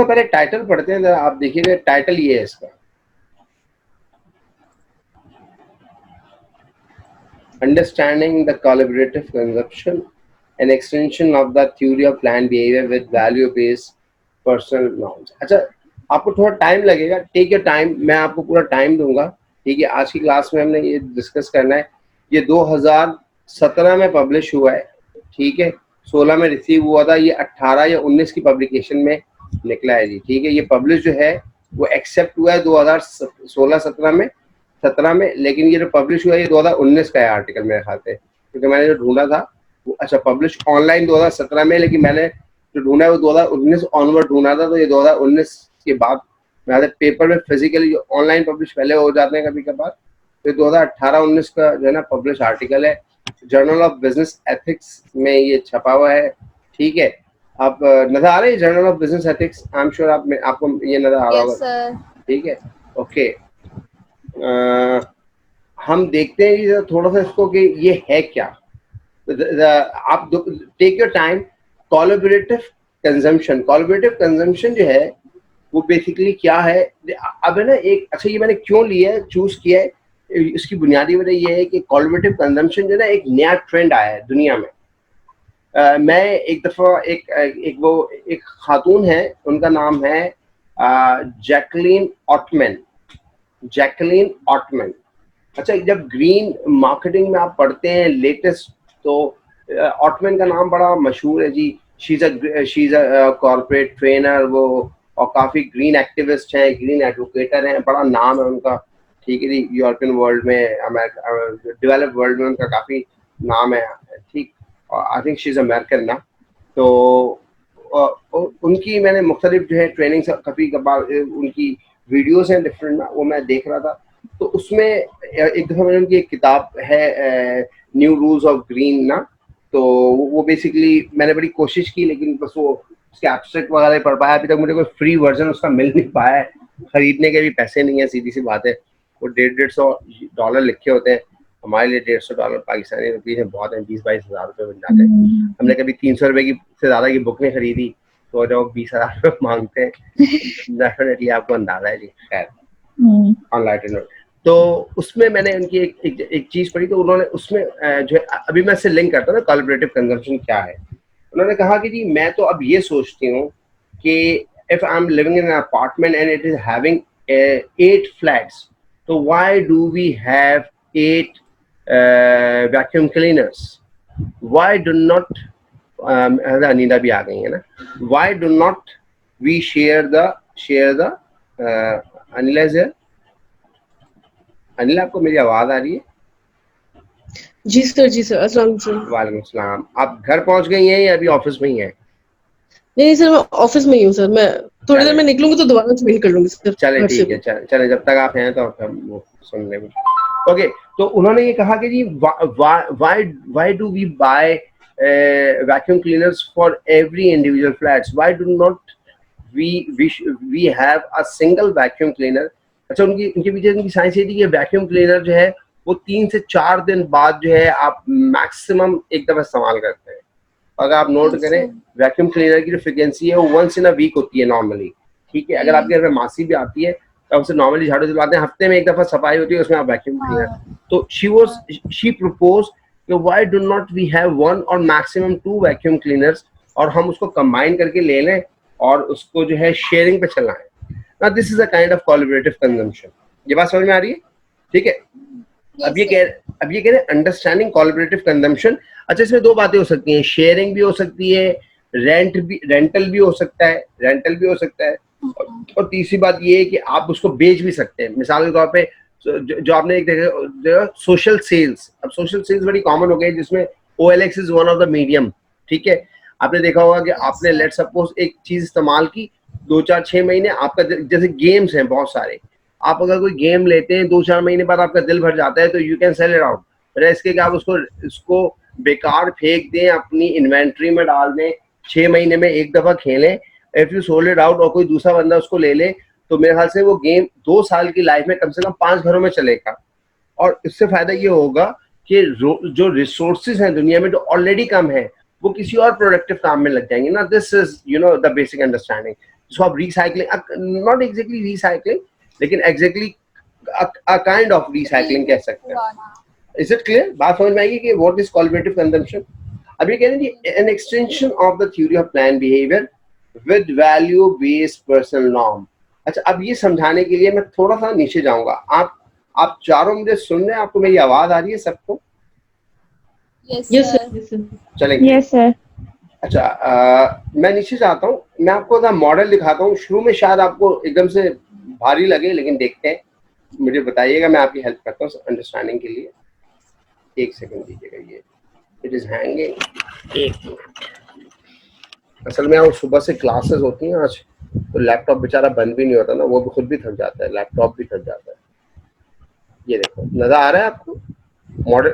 पहले टाइटल पढ़ते हैं, आप देखिएगा टाइटल ये है इसका, understanding the collaborative consumption, an extension of the theory of planned behavior with value based personal norms। अच्छा, आपको थोड़ा टाइम लगेगा, टेक योर टाइम, मैं आपको पूरा टाइम दूंगा, ठीक है। आज की क्लास में हमने ये डिस्कस करना है, ये 2017 में पब्लिश हुआ है, ठीक है, 16 में रिसीव हुआ था, ये 18 या 19 की पब्लिकेशन में निकला है जी, ठीक है। ये पब्लिश जो है वो एक्सेप्ट हुआ है 2016-17 में, 17 में, लेकिन ये जो पब्लिश हुआ है ये 2019 का है आर्टिकल मेरे ख्याल से, क्योंकि मैंने जो ढूंढा था वो, अच्छा पब्लिश ऑनलाइन 2017 में, लेकिन मैंने जो ढूंढा है वो 2019 ऑनवर्ड ढूंढा था, तो ये 2019 के बाद मैं पेपर में फिजिकली, ऑनलाइन पब्लिश पहले हो जाते हैं कभी कभार, तो 2018-19 का जो है ना पब्लिश आर्टिकल है, जर्नल ऑफ बिजनेस एथिक्स में ये छपा हुआ है, ठीक है। आप नजर आ रहे हैं journal of business ethics, I am sure आपको ये नजर आ रहा होगा, ठीक है, ओके। हम देखते हैं कि थोड़ा सा इसको कि ये है क्या, आप take your time. Collaborative consumption जो है वो बेसिकली क्या है, अब है ना एक, अच्छा ये मैंने क्यों लिया है, चूज किया है, इसकी बुनियादी वजह ये है कि कोलैबोरेटिव कंजम्पशन जो है ना एक नया ट्रेंड आया है दुनिया में। मैं एक दफा एक खातून है, उनका नाम है जैकलीन ऑटमैन। अच्छा, जब ग्रीन मार्केटिंग में आप पढ़ते हैं लेटेस्ट, तो ऑटमैन का नाम बड़ा मशहूर है जी, she is a corporate trainer वो, और काफ़ी ग्रीन एक्टिविस्ट हैं, ग्रीन एडवोकेटर हैं, बड़ा नाम है उनका, ठीक है जी, यूरोपियन वर्ल्ड में, अमेरिका, डेवलप्ड वर्ल्ड में उनका काफ़ी नाम है, ठीक। और I think she is American ना, तो उनकी मैंने मुख्तलिफ जो है ट्रेनिंग कभी कभार उनकी वीडियोस हैं डिफरेंट ना, वो मैं देख रहा था, तो उसमें एक दफ़ा मैंने उनकी एक किताब है न्यू रूल्स ऑफ ग्रीन ना, तो वो बेसिकली मैंने बड़ी कोशिश की, लेकिन बस वो उसके एब्स्ट्रैक्ट वगैरह पढ़ पाया, अभी तक मुझे कोई फ्री वर्जन उसका मिल नहीं पाया है, खरीदने के भी पैसे नहीं है, सीधी सी बात है, वो $150 लिखे होते हैं, हमारे लिए $150 पाकिस्तानी रुपीज़ में बहुत है, 20-22 हज़ार रुपये बन जाते हैं। हमने कभी 300 रुपये की से ज़्यादा की बुक नहीं खरीदी, तो जब 20,000 रुपये मांगते हैं, डेफिनेटली आपको अंदाजा है जी। खैर, ऑन लाइटर नोट, तो उसमें मैंने उनकी एक चीज़ पढ़ी, तो उन्होंने उसमें जो है, अभी मैं इससे लिंक करता हूँ ना, कोलैबोरेटिव कंजम्पशन क्या है। उन्होंने कहा कि जी मैं तो अब ये सोचती हूँ कि if I am living in an apartment and it is having 8 flats, तो why do we have 8 vacuum cleaners, why do not, Anita भी आ गई है ना, why do not we share the Anila is here, Anil आपको मेरी आवाज आ रही है? जी सर, अस्सलाम वालेकुम। वालेकुम सलाम। आप घर पहुंच गई हैं या अभी ऑफिस में ही हैं? नहीं सर, मैं ऑफिस में ही हूँ सर, मैं थोड़ी देर में निकलूंगी तो दोबारा से मेल कर लूंगी सर। चले ठीक है, चले जब तक आप हैं तो हम वो सुन लेंगे। ओके, तो उन्होंने ये कहा कि जी why do we buy vacuum cleaners for every individual flats, why do not we have a single vacuum cleaner. अच्छा, उनके पीछे उनकी साइंस ये थी कि वैक्यूम क्लीनर जो है वो 3 से 4 दिन बाद जो है आप मैक्सिमम एक दफा इस्तेमाल करते हैं। अगर आप नोट करें, वैक्यूम क्लीनर की जो फ्रिक्वेंसी है वो वंस इन अ वीक होती है नॉर्मली, ठीक है। अगर आपके घर में मासी भी आती है तो उसे नॉर्मली झाड़ू दिलवाते हैं, हफ्ते में एक दफा सफाई होती है, उसमें आप वैक्यूम क्लीनर, तो she propose why do not we have 1 और मैक्सिमम 2 वैक्यूम क्लीनर्स, और हम उसको कंबाइन करके ले लें और उसको जो है शेयरिंग पे चलाएं। Now this is a kind of collaborative consumption. ये बात समझ में आ रही है? ठीक है। अब ये कह रहे हैं अंडरस्टैंडिंग कोलैबोरेटिव कंजम्पशन। अच्छा, इसमें 2 बातें हो सकती हैं, शेयरिंग भी हो सकती है, रेंटल भी हो सकता है, और तीसरी बात ये है कि आप उसको बेच भी सकते हैं। मिसाल के तौर पे जो आपने एक देखा सोशल सेल्स, अब सोशल सेल्स बड़ी कॉमन हो गई, जिसमें OLX is one of the medium, ठीक है। आपने देखा होगा कि आपने लेट सपोज एक चीज इस्तेमाल की 2-4-6 महीने, आपका जैसे गेम्स हैं बहुत सारे, आप अगर कोई गेम लेते हैं 2-4 महीने बाद आपका दिल भर जाता है, तो you can sell it out, इसके कि आप उसको बेकार फेंक दें, अपनी इन्वेंट्री में डाल दें, 6 महीने में एक दफा खेलें, if you sold it out और कोई दूसरा बंदा उसको ले ले, तो मेरे ख्याल से वो गेम 2 साल की लाइफ में कम से कम 5 घरों में चलेगा। और इससे फायदा ये होगा कि जो रिसोर्सेज हैं दुनिया में जो ऑलरेडी कम है, वो किसी और प्रोडक्टिव काम में लग जाएंगे ना। This is the basic understanding. जिसको आप रिसाइकलिंग, नॉट एग्जैक्टली रिसाइकलिंग, लेकिन exactly a kind of recycling कह सकते हैं। Is it clear? बात समझ में आएगी कि व्हाट इज कॉलिबेटिव कंजम्पशन? अब ये कह रहे हैं an extension of the theory of plan behaviour with value based personal norm. अच्छा, अब ये समझाने के लिए मैं थोड़ा सा नीचे जाऊंगा। आप चारों मुझे सुन रहे हैं? आपको मेरी आवाज आ रही है सबको? Yes sir. चलेंगे। Yes sir. अच्छा, मैं नीचे जाता हूँ, मैं आपको ज़रा मॉडल दिखाता हूँ। शुरू में शायद आपको एकदम से भारी लगे, लेकिन देखते हैं, मुझे बताइएगा, मैं आपकी हेल्प करता हूँ अंडरस्टैंडिंग के लिए। एक सेकंड दीजिएगा, ये इट इज़ हैंगिंग। एक मिनट। असल में और सुबह से क्लासेस होती हैं आज, तो लैपटॉप बेचारा बंद भी नहीं होता ना, वो भी खुद भी थक जाता है, लैपटॉप भी थक जाता है। ये देखो, नजर आ रहा है आपको?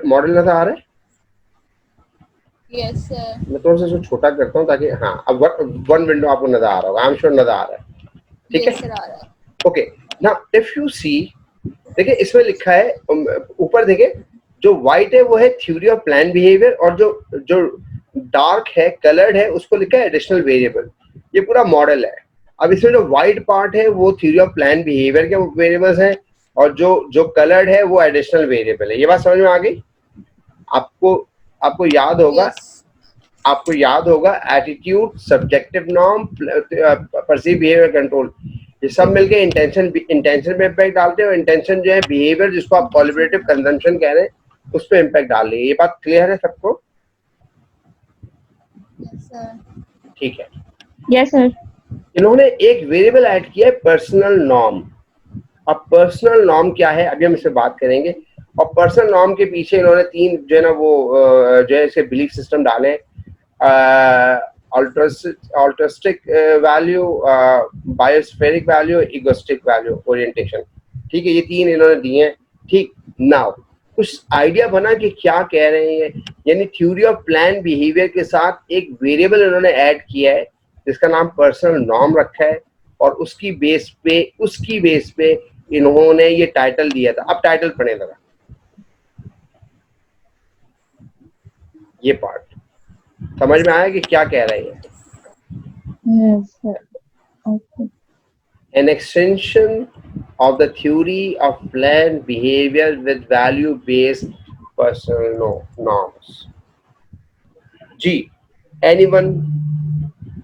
मॉडल नजर आ रहा है? Yes sir. मैं थोड़ा सा इसको छोटा करता हूँ ताकि, हाँ, अब वन विंडो आपको नजर आ रहा होगा, आई एम श्योर नजर आ रहा है। ठीक है, सर आ रहा है। Okay. Now if you see, देखिए इसमें लिखा है, ऊपर देखिए, जो व्हाइट है वो है थ्योरी ऑफ प्लान बिहेवियर, और जो जो डार्क है, कलर्ड है, उसको लिखा है एडिशनल वेरिएबल। ये पूरा मॉडल है। अब इसमें जो व्हाइट पार्ट है वो थ्योरी ऑफ प्लान बिहेवियर के वेरिएबल्स हैं, और जो जो कलर्ड है वो एडिशनल वेरिएबल है। ये बात समझ में आ गई? आपको आपको याद होगा, आपको याद होगा attitude, subjective norm, perceive behaviour control, ये सब मिलके इंटेंशन पे इम्पैक्ट डालते हैं, और इंटेंशन जो है बिहेवियर, जिसको आप कॉलिबरेटिव कंजम्पशन कह रहे हैं, उस पर इम्पैक्ट डाल रही है। ये बात क्लियर है सबको? ठीक है। Yes sir. इन्होंने एक वेरिएबल ऐड किया है, पर्सनल नॉर्म। अब पर्सनल नॉर्म क्या है, अभी हम इससे बात करेंगे। और पर्सनल नॉर्म के पीछे इन्होंने तीन जो है ना, वो जो है इसे बिलीफ सिस्टम डाले, altruistic value, biospheric value, egoistic value, orientation। ठीक है, ये तीन इन्होंने दिए हैं। ठीक, नाउ कुछ आइडिया बना कि क्या कह रहे हैं। यानी थ्योरी ऑफ प्लान बिहेवियर के साथ एक वेरिएबल इन्होंने ऐड किया है जिसका नाम पर्सनल नॉर्म रखा है, और उसकी बेस पे इन्होंने ये टाइटल दिया था। अब टाइटल पढ़े लगा, ये पार्ट समझ में आया कि क्या कह रहे हैं? Yes sir. Okay. An extension of the theory of planned behavior with value-based personal norms. जी, anyone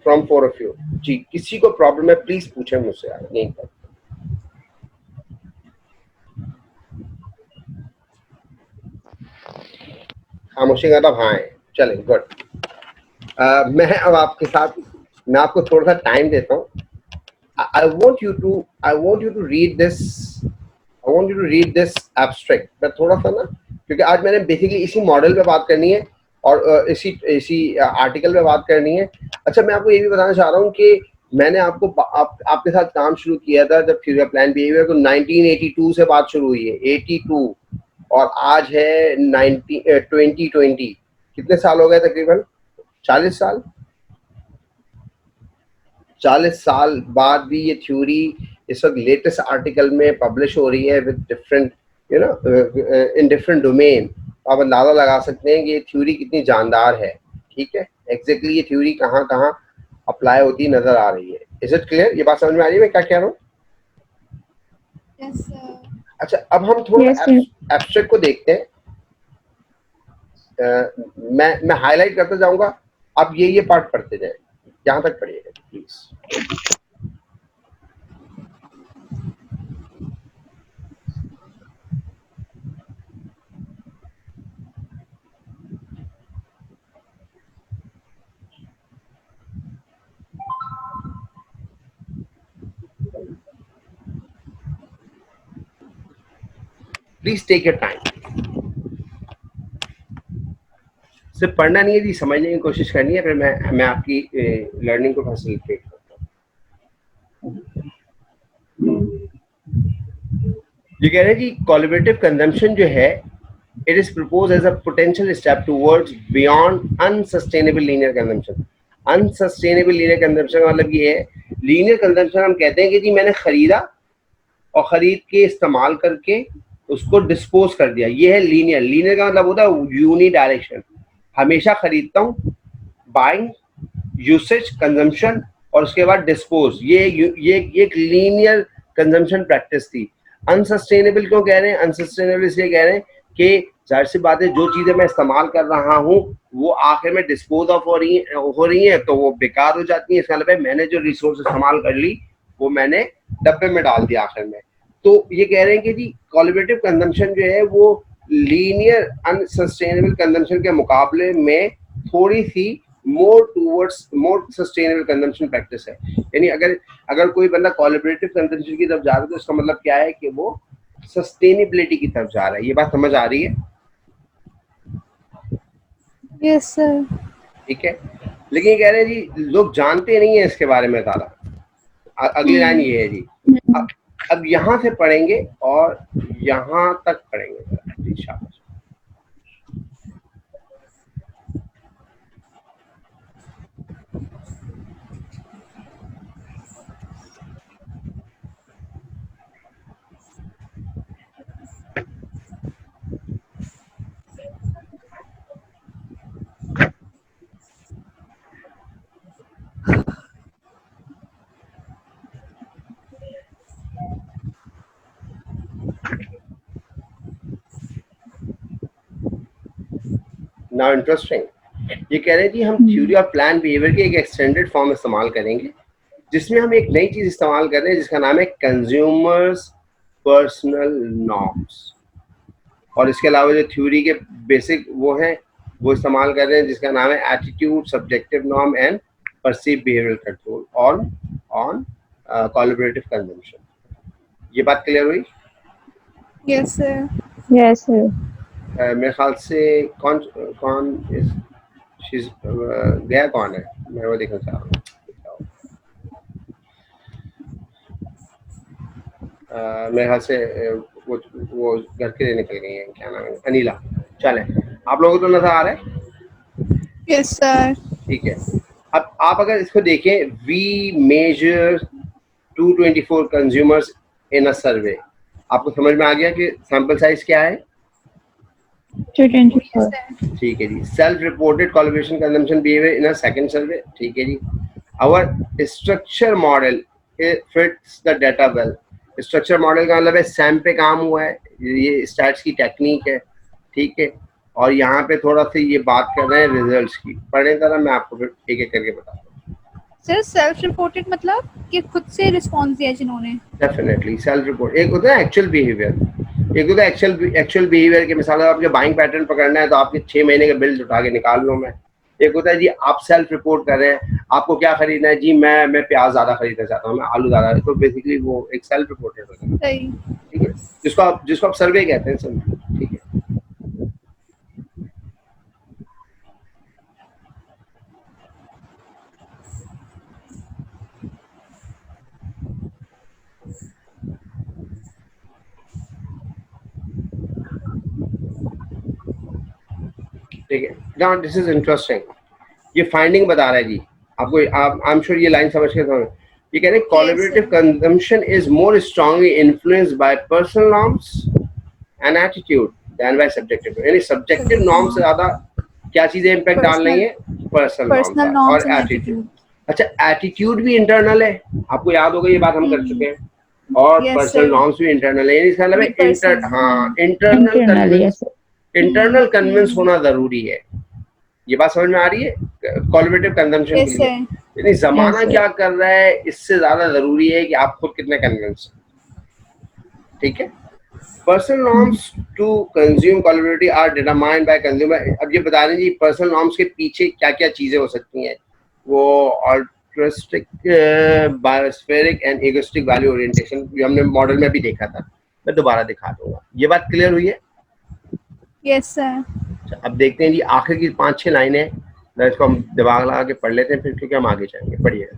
from four of you? जी, किसी को प्रॉब्लम है प्लीज पूछे मुझसे, यार नहीं कर। खामोशी का हाँ है, चले, गुड। मैं अब आपके साथ, मैं आपको थोड़ा सा टाइम देता हूँ। I want you to read this. I want you to read this abstract. मैं थोड़ा सा ना, क्योंकि आज मैंने बेसिकली इसी मॉडल पे बात करनी है, और इसी आर्टिकल पे बात करनी है। अच्छा, मैं आपको ये भी बताना चाह रहा हूँ कि मैंने आपके साथ काम शुरू किया था जब थ्योरी ऑफ प्लान बिहेवियर, तो 1982 से बात शुरू हुई है, 82, और आज है 2020। कितने साल हो गए? तकरीबन 40 साल। 40 साल बाद भी ये थ्योरी इस वक्त लेटेस्ट आर्टिकल में पब्लिश हो रही है with different, you know, in different domain. आप अंदाजा लगा सकते हैं कि ये थ्योरी कितनी जानदार है। ठीक है, एग्जैक्टली ये थ्योरी कहाँ कहाँ अप्लाई होती नजर आ रही है। Is it clear? ये बात समझ में आ रही है मैं क्या कह रहा हूँ? Yes sir. अच्छा, अब हम थोड़ा एब्स्ट्रैक्ट को देखते हैं। मैं हाईलाइट करता जाऊंगा, अब ये पार्ट पढ़ते जाए, यहाँ तक पढ़िएगा please. Please take your time. सिर्फ पढ़ना नहीं है जी, समझने की कोशिश करनी है, फिर मैं आपकी लर्निंग को फैसिलिटेट करता हूँ। ये कह रहे हैं कि कोलैबोरेटिव कंजम्पशन जो है, it is propose as a potential step towards beyond unsustainable linear consumption. Unsustainable linear consumption का मतलब ये है, लीनियर कंजम्पशन हम कहते हैं कि जी मैंने खरीदा और खरीद के इस्तेमाल करके उसको डिस्पोज कर दिया, ये है लीनियर। लीनियर का मतलब होता है यूनी डायरेक्शन, हमेशा खरीदता हूँ, बाइंग, यूसेज, कंजम्पशन, और उसके बाद डिस्पोज, ये एक लीनियर कंजम्पशन प्रैक्टिस थी। अनसस्टेनेबल क्यों कह रहे हैं? अनसस्टेनेबल इसलिए कह रहे हैं कि जाहिर सी बात है, जो चीजें मैं इस्तेमाल कर रहा हूँ वो आखिर में डिस्पोज ऑफ हो रही हैं तो वो बेकार हो जाती हैं। इसका मतलब है मैंने जो रिसोर्स इस्तेमाल कर ली वो मैंने डब्बे में डाल दिया आखिर में। तो ये कह रहे हैं कि जी कोलैबोरेटिव कंजम्पशन जो है वो लीनियर अनसस्टेनेबल कंजम्पशन के मुकाबले में थोड़ी सी मोर सस्टेनेबल कंजम्पशन प्रैक्टिस है। यानी अगर कोई बंदा कोलैबोरेटिव कंजम्पशन की तरफ जा रहा है तो इसका मतलब क्या है कि वो सस्टेनेबिलिटी की तरफ जा रहा है। ये बात समझ आ रही है? Yes, sir. ठीक है, लेकिन ये कह रहे हैं जी लोग जानते नहीं है इसके बारे में ज़्यादा। अगली लाइन ये है जी, अब यहाँ से पढ़ेंगे और यहाँ तक पढ़ेंगे जी। शाबाश। नाउ इंटरेस्टिंग, ये कह रहे हैं जी हम थ्योरी ऑफ प्लान बिहेवियर के एक एक्सटेंडेड फॉर्म इस्तेमाल करेंगे जिसमें हम एक नई चीज इस्तेमाल कर रहे हैं जिसका नाम है कंज्यूमर्स पर्सनल नॉर्म्स। और इसके अलावा जो थ्योरी के बेसिक वो हैं वो इस्तेमाल कर रहे हैं जिसका नाम है attitude, subjective norm and perceive behavioural control on collaborative consumption. ये बात क्लियर हुई? Yes, sir. Yes, sir. मेरे ख्याल से कौन गया कौन है, मैं वो देखना चाह रहा हूँ। मेरे ख्याल से वो घर के लिए निकल गई हैं, क्या नाम है, अनिला। चले, आप लोगों को तो नजर आ रहा है? Yes, sir. ठीक है, अब आप अगर इसको देखें, वी मेजर 224 कंज्यूमर्स इन अ सर्वे, आपको समझ में आ गया कि सैंपल साइज क्या है? 224. Yes, sir. ठीक है जी। Self reported collaboration consumption behaviour in a second survey, ठीक है जी। Our structure model fits the data well. Structure model का मतलब है सैम पे काम हुआ है, ये स्टैट्स की टेक्निक है, ठीक है। और यहाँ पे थोड़ा सा ये बात कर रहे हैं रिजल्ट्स की। पढ़ने तरह मैं आपको फिर एक एक करके बताता हूँ। Sir, self-reported मतलब कि खुद से रिस्पॉन्स दिया जिन्होंने। डेफिनेटली सेल्फ रिपोर्ट, एक होता है एक्चुअल बिहेवियर, एक होता है एक्चुअल बिहेवियर के मिसाल आपके बाइंग पैटर्न पकड़ना है तो आपके 6 महीने के बिल उठा के निकाल लो मैं। एक होता है जी आप सेल्फ रिपोर्ट कर रहे हैं, आपको क्या खरीदना है जी, मैं प्याज ज्यादा खरीदना चाहता हूँ, मैं आलू ज्यादा, तो बेसिकली वो एक सेल्फ रिपोर्टेड होता है, सही। ठीक है, जिसको आप सर्वे कहते हैं सर, ठीक है। ठीक है, नाउ दिस इज इंटरेस्टिंग। ये फाइंडिंग बता रहा है जी आपको, आई एम श्योर ये लाइन समझ के समझ। ये कह रहे हैं collaborative consumption is more strongly influenced by personal norms and attitude than by subjective. यानी सब्जेक्टिव नॉर्म से ज्यादा क्या चीजें इंपैक्ट डाल रही है? पर्सनल नॉर्म्स और एटीट्यूड। अच्छा, एटीट्यूड भी इंटरनल है, आपको याद होगा ये बात हम कर चुके हैं, और पर्सनल नॉर्म्स भी इंटरनल है। यानी इसका मतलब है इंटरनल कन्विंस होना जरूरी है। ये बात समझ में आ रही है कोलैबोरेटिव कंजम्पशन के लिए? यानी जमाना क्या कर रहा है इससे ज्यादा जरूरी है कि आप खुद कितने कन्विंस हैं, ठीक है। Personal norms to consume collaborative are determined by consumer. अब ये बता दें जी पर्सनल नॉर्म्स के पीछे क्या क्या चीजें हो सकती हैं। वो altruistic, biospheric and egoistic value orientation, जो हमने मॉडल में भी देखा था, मैं दोबारा दिखा दूंगा। ये बात क्लियर हुई है? Yes sir. अब देखते हैं जी आखिर की 5-6 लाइनें, इसको हम दिमाग लगा के पढ़ लेते हैं फिर, क्योंकि हम आगे जाएंगे। पढ़िए।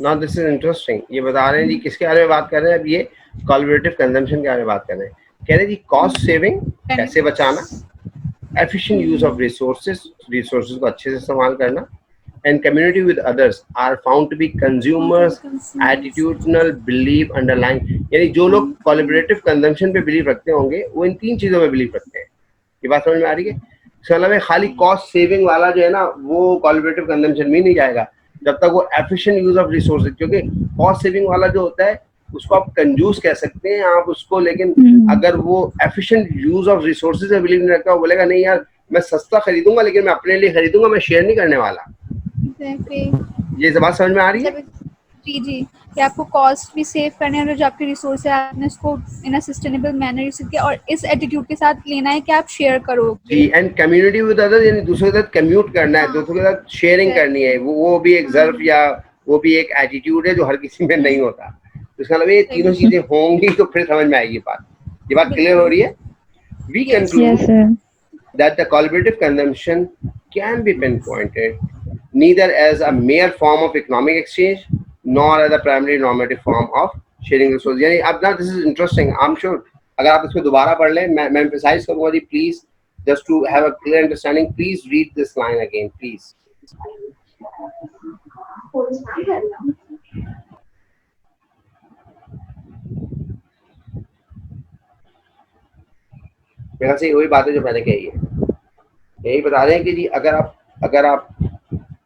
Now this is interesting। ये बता रहे हैं जी किसके बारे में बात कर रहे हैं? अब ये कोलैबोरेटिव कंजम्पशन के बारे में बात कर रहे हैं। कह रहे जी कॉस्ट सेविंग कैसे बचाना, एफिशिएंट यूज ऑफ रिसोर्सेज को अच्छे से इस्तेमाल करना, and community with others are found to be consumers attitudinal believe underline, यानी जो लोग कोलैबोरेटिव कंजम्पशन पे बिलीव रखते होंगे वो इन 3 चीजों में बिलीव रखते हैं। ये बात समझ में आ रही है? इसका मतलब है खाली कॉस्ट सेविंग वाला जो है ना वो कोलैबोरेटिव कंजम्पशन में नहीं जाएगा जब तक वो एफिशिएंट यूज ऑफ रिसोर्सेज, क्योंकि कॉस्ट सेविंग वाला जो होता है उसको आप कंजूस कह सकते हैं आप उसको, लेकिन अगर वो एफिशिएंट यूज ऑफ रिसोर्सेज में बिलीव नहीं रखता, वो बोलेगा नहीं यार मैं सस्ता खरीदूंगा लेकिन मैं अपने लिए खरीदूंगा, मैं शेयर नहीं करने वाला। ये बात समझ में आ रही है? जी जी, कि आपको कॉस्ट भी सेव करने है और जो आपके रिसोर्स है आपने उसको इन अ सस्टेनेबल मैनर यूज किया और इस एटीट्यूड के साथ लेना है कि आप शेयर करोगे। जी, एंड कम्युनिटी विद अदर्स, यानी दूसरों के साथ कम्यूट करना है, दूसरों के साथ शेयरिंग करनी है, वो भी एक ज़र्फ या वो भी एक एटीट्यूड है जो हर किसी में नहीं होता। तो इसका मतलब ये तीनों चीजें होंगी तो फिर समझ में आएगी बात। ये बात क्लियर हो रही है? We conclude that the collaborative consumption can be pinpointed neither as a mere form of economic exchange nor as a primary normative form of sharing resources. यानी अब ना this is interesting. I'm sure अगर आप इसको दोबारा पढ़ लें, मैं emphasize करूँगा जी, please just to have a clear understanding, please read this line again, please. मेरा से वही बात है जो मैंने कही है, यही बता रहे हैं कि जी अगर आप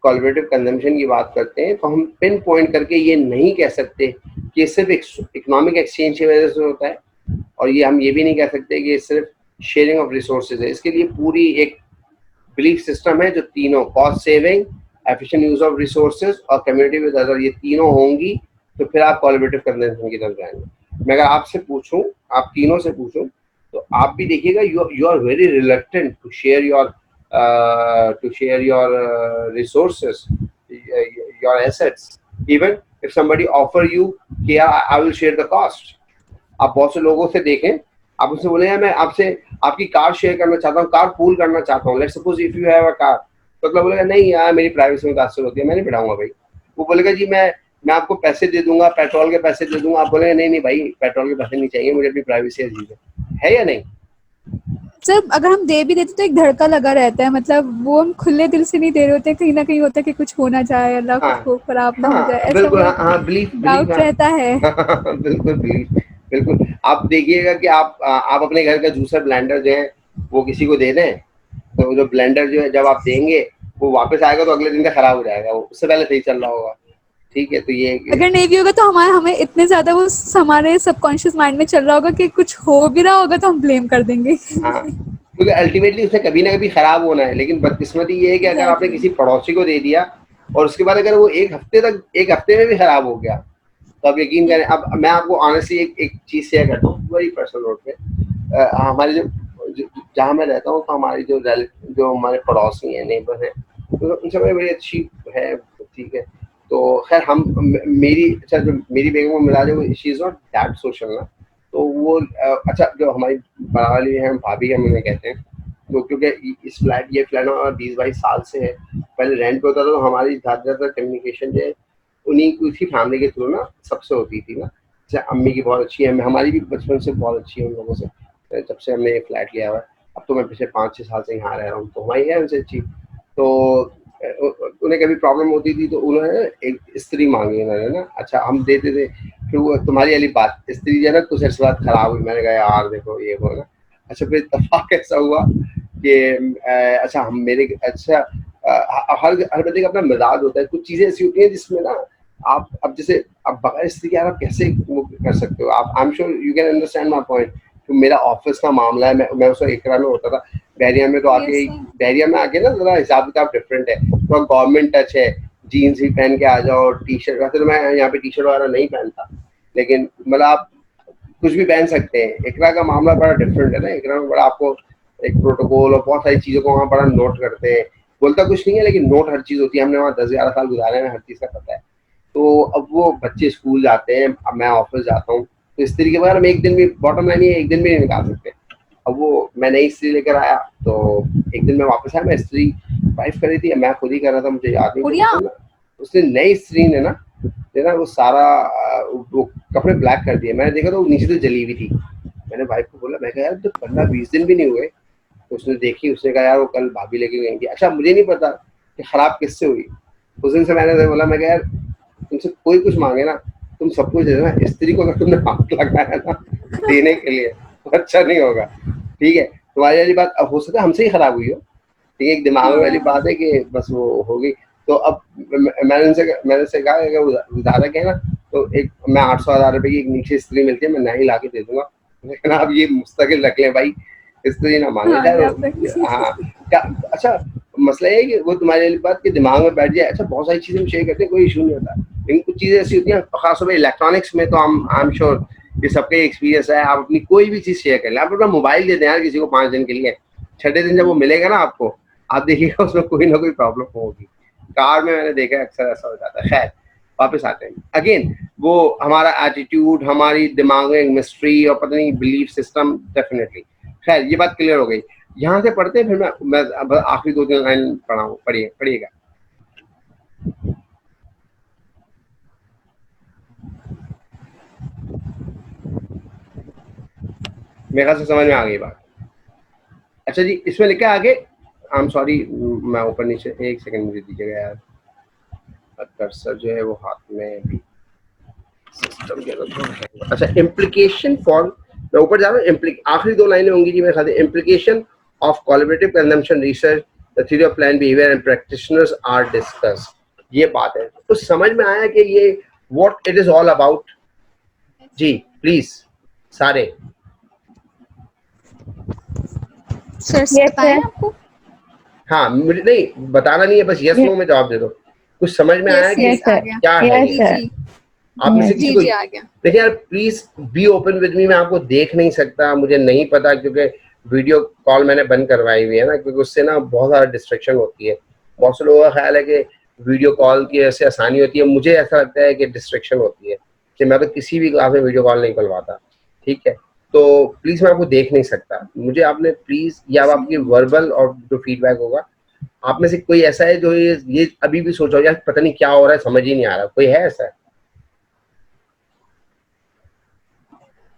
कोलैबोरेटिव कंजम्पशन की बात करते हैं तो हम पिन पॉइंट करके ये नहीं कह सकते कि ये सिर्फ इकोनॉमिक एक्सचेंज की वजह से होता है, और ये हम ये भी नहीं कह सकते कि ये सिर्फ शेयरिंग ऑफ रिसोर्सेज है। इसके लिए पूरी एक बिलीफ सिस्टम है जो तीनों cost saving, efficient use of resources और कम्युनिटी विद अदर, ये तीनों होंगी तो फिर आप कोलैबोरेटिव कंजम्पशन की तरफ जाएंगे। मैं अगर आपसे पूछूं, आप तीनों से पूछूं, तो आप भी देखिएगा you are very reluctant to share your resources, your assets, even if somebody offer you कि I will share the cost. आप बहुत से लोगों से देखें, आप उससे बोले मैं आपसे आपकी कार शेयर करना चाहता हूँ, कार पूल करना चाहता हूँ, let's suppose if you have a car, तो अगला बोलेगा नहीं यार मेरी प्राइवेसी मुतासर होती है, मैं नहीं बिठाऊंगा भाई। वो बोलेगा जी मैं आपको पैसे दे दूंगा, पेट्रोल के पैसे दे दूंगा, आप बोलेंगे नहीं भाई पेट्रोल के पैसे नहीं चाहिए, मुझे अपनी प्राइवेसी अजीब है या नहीं? सर अगर हम दे भी देते तो एक धड़का लगा रहता है, मतलब वो हम खुले दिल से नहीं दे रहे होते, कहीं ना कहीं होता है कि कुछ हो ना जाए, अल्लाह को खराब ना हो जाए, ऐसा बिल्कुल डाउट रहता है। बिल्कुल आप देखिएगा कि आप अपने घर का जूसर ब्लेंडर जो है वो किसी को दे दें, तो जो ब्लेंडर जो है जब आप देंगे वो वापस आएगा तो अगले दिन का खराब हो जाएगा, वो उससे पहले सही चल रहा होगा। ठीक है, तो ये अगर नहीं भी होगा तो हमें इतने ज्यादा वो हमारे सबकॉन्शियस माइंड में चल रहा होगा कि कुछ हो भी रहा होगा तो हम ब्लेम कर देंगे। हाँ, क्योंकि अल्टीमेटली उसे कभी ना कभी खराब होना है, लेकिन बदकिस्मती ये है कि अगर आपने किसी पड़ोसी को दे दिया और उसके बाद अगर वो एक हफ्ते में भी खराब हो गया तो आप यकीन करें। अब मैं आपको ऑनेस्टली एक चीज शेयर करता हूँ बड़ी पर्सनल नोट पे। हमारे जो जहाँ मैं रहता हूँ तो हमारी जो हमारे पड़ोसी हैं, नेबर हैं, तो उनसे बड़ी अच्छी है, ठीक है। तो खैर हम जो मेरी बेगम को मिला जो she is not that social ना, तो वो अच्छा जो हमारी बड़ा वाली है भाभी हम उन्हें कहते हैं, तो क्योंकि ये फ्लैट 20-22 साल से है, पहले रेंट पे होता था, तो हमारी ज़्यादातर कम्युनिकेशन जो है उसी फैमिली के थ्रू ना सबसे होती थी ना। जैसे अम्मी की बहुत अच्छी है, हमारी भी बचपन से बहुत अच्छी है उन लोगों से, जब से हमने ये फ्लैट लिया हुआ है। अब तो मैं पिछले 5-6 साल से यहाँ रह रहा हूँ, तो हमारी है उनसे अच्छी। तो उन्हें कभी प्रॉब्लम होती थी तो उन्होंने एक स्त्री मांगी उन्होंने ना, अच्छा हम देते थे। फिर वो तुम्हारी वाली बात, स्त्री जो है ना कुछ ऐसी बात खराब हुई, मैंने कहा यार देखो ये वो ना। अच्छा फिर इत्तेफाक ऐसा हुआ कि अच्छा हम मेरे अच्छा हर बंदे का अपना मिजाज होता है, कुछ चीज़ें ऐसी होती हैं जिसमें ना आप अब जैसे अब बगैर स्त्री के आप कैसे वो कर सकते हो आप। आई am sure you can understand my point. तो मेरा ऑफिस का मामला है, मैं उस इकरा में होता था, बहरिया में तो आके बहरिया में आके ना जरा हिसाब किताब डिफरेंट है, तो गवर्नमेंट टच है, जीन्स भी पहन के आ जाओ, टी शर्ट। वैसे तो मैं यहाँ पे टी शर्ट वगैरह नहीं पहनता, लेकिन मतलब आप कुछ भी पहन सकते हैं। इकरा का मामला बड़ा डिफरेंट है ना, इकरा में बड़ा आपको एक प्रोटोकॉल और बहुत सारी चीज़ों को वहाँ बड़ा नोट करते हैं। बोलता कुछ नहीं है लेकिन नोट हर चीज़ होती है, हमने वहाँ 10-11 साल गुजारे हैं, हर चीज़ का पता है। तो अब वो बच्चे स्कूल जाते हैं, अब मैं ऑफिस जाता हूँ, तो इस तरीके वगैरह हम एक दिन भी, बॉटम लाइन ये एक दिन भी नहीं निकाल सकते। अब वो मैं नई स्त्री लेकर आया तो एक दिन मैं वापस आया, मैं स्त्री वाइफ कर रही थी, मैं खुद ही कर रहा था, मुझे याद नहीं। उसने नई स्त्री ने ना वो सारा वो कपड़े ब्लैक कर दिए। मैंने देखा तो नीचे से जली हुई थी। मैंने वाइफ को बोला, मैं कहा यार तो 15-20 दिन भी नहीं हुए, उसने देखी, उसने कहा यार वो कल भाभी लेके गई थी। अच्छा मुझे नहीं पता कि खराब किससे हुई। उस दिन से मैंने बोला, मैं कहा यार तुमसे कोई कुछ मांगे ना तुम सब कुछ दे देना, स्त्री को अगर तुमने हाथ लगाया ना देने के लिए तो अच्छा नहीं होगा, ठीक है। तुम्हारी वाली बात अब हो सकता है हमसे ही खराब हुई हो, ठीक है, एक दिमाग वाली बात है कि बस वो हो गई। तो अब मैंने उनसे कहा अगर ज़्यादा कहे ना तो एक मैं 800,000 रुपये की एक नीचे स्त्री मिलती है, मैं नई ला के दे दूंगा, लेकिन आप ये मुस्तकिल रख लें भाई, स्त्री ना मांगे। हाँ, या फिर हाँ क्या, अच्छा मसला ये है कि वो तुम्हारे वाली बात के दिमाग में बैठ जाए। अच्छा बहुत सारी चीज़ें हम शेयर करते हैं, कोई इशू नहीं होता, लेकिन कुछ चीज़ें ऐसी होती हैं खासतौर पर इलेक्ट्रॉनिक्स में, तो आई एम श्योर ये सबका एक्सपीरियंस है। आप अपनी कोई भी चीज़ शेयर कर लें, आप अपना मोबाइल दे दें यार किसी को 5 दिन के लिए, 6ठे दिन जब वो मिलेगा ना आपको, आप देखिएगा उसमें कोई ना कोई प्रॉब्लम होगी। कार में मैंने देखा है अक्सर ऐसा हो जाता है। खैर वापस आते हैं, अगेन वो हमारा एटीट्यूड, हमारी दिमाग में मिस्ट्री और पता नहीं बिलीफ सिस्टम, डेफिनेटली। खैर ये बात क्लियर हो गई, यहाँ से पढ़ते हैं, फिर मैं अब आखिरी 2-3 लाइन पढ़ाऊँ, पढ़िएगा। मेरे ख्याल से समझ में आ गई बात। अच्छा जी, इसमें लिखा है आगे, आई एम सॉरी मैं ऊपर नीचे, एक सेकंड मुझे दीजिएगा यार, कर्सर जो है वो हाथ में भी सिस्टम के अंदर। अच्छा इम्प्लीकेशन फॉर, मैं ऊपर जा रहा हूँ, आखिरी 2 लाइनें होंगी जी मेरे ख्याल से। Implication of collaborative consumption research, the theory of plan behaviour and practitioners are discuss, ये बात है। तो समझ में आया कि ये what it is all about. जी प्लीज सारे सर Yes, बताएं sir. आपको। हाँ, मुझे नहीं बताना नहीं है, बस यस नो में जवाब दे दो। कुछ समझ में आया यस कि Yes, आ sir. गया। क्या है Yes, ये? sir. जी आप में से Yes. किसी जी को जी आ गया। देखिए यार, please be open with me. मैं आपको देख नहीं सकता, मुझे नहीं पता, क्योंकि वीडियो कॉल मैंने बंद करवाई हुई है ना, क्योंकि उससे ना बहुत ज़्यादा डिस्ट्रैक्शन होती है। बहुत से लोगों का ख्याल है कि वीडियो कॉल की ऐसे आसानी होती है, मुझे ऐसा लगता है कि डिस्ट्रैक्शन होती है, कि मैं तो किसी भी क्लास में वीडियो कॉल नहीं करवाता, ठीक है। तो प्लीज़ मैं आपको देख नहीं सकता, मुझे आपने प्लीज़, या आपकी वर्बल और जो फीडबैक होगा, आप में से कोई ऐसा है जो ये अभी भी सोच रहा हो यार पता नहीं क्या हो रहा है, समझ ही नहीं आ रहा, कोई है ऐसा?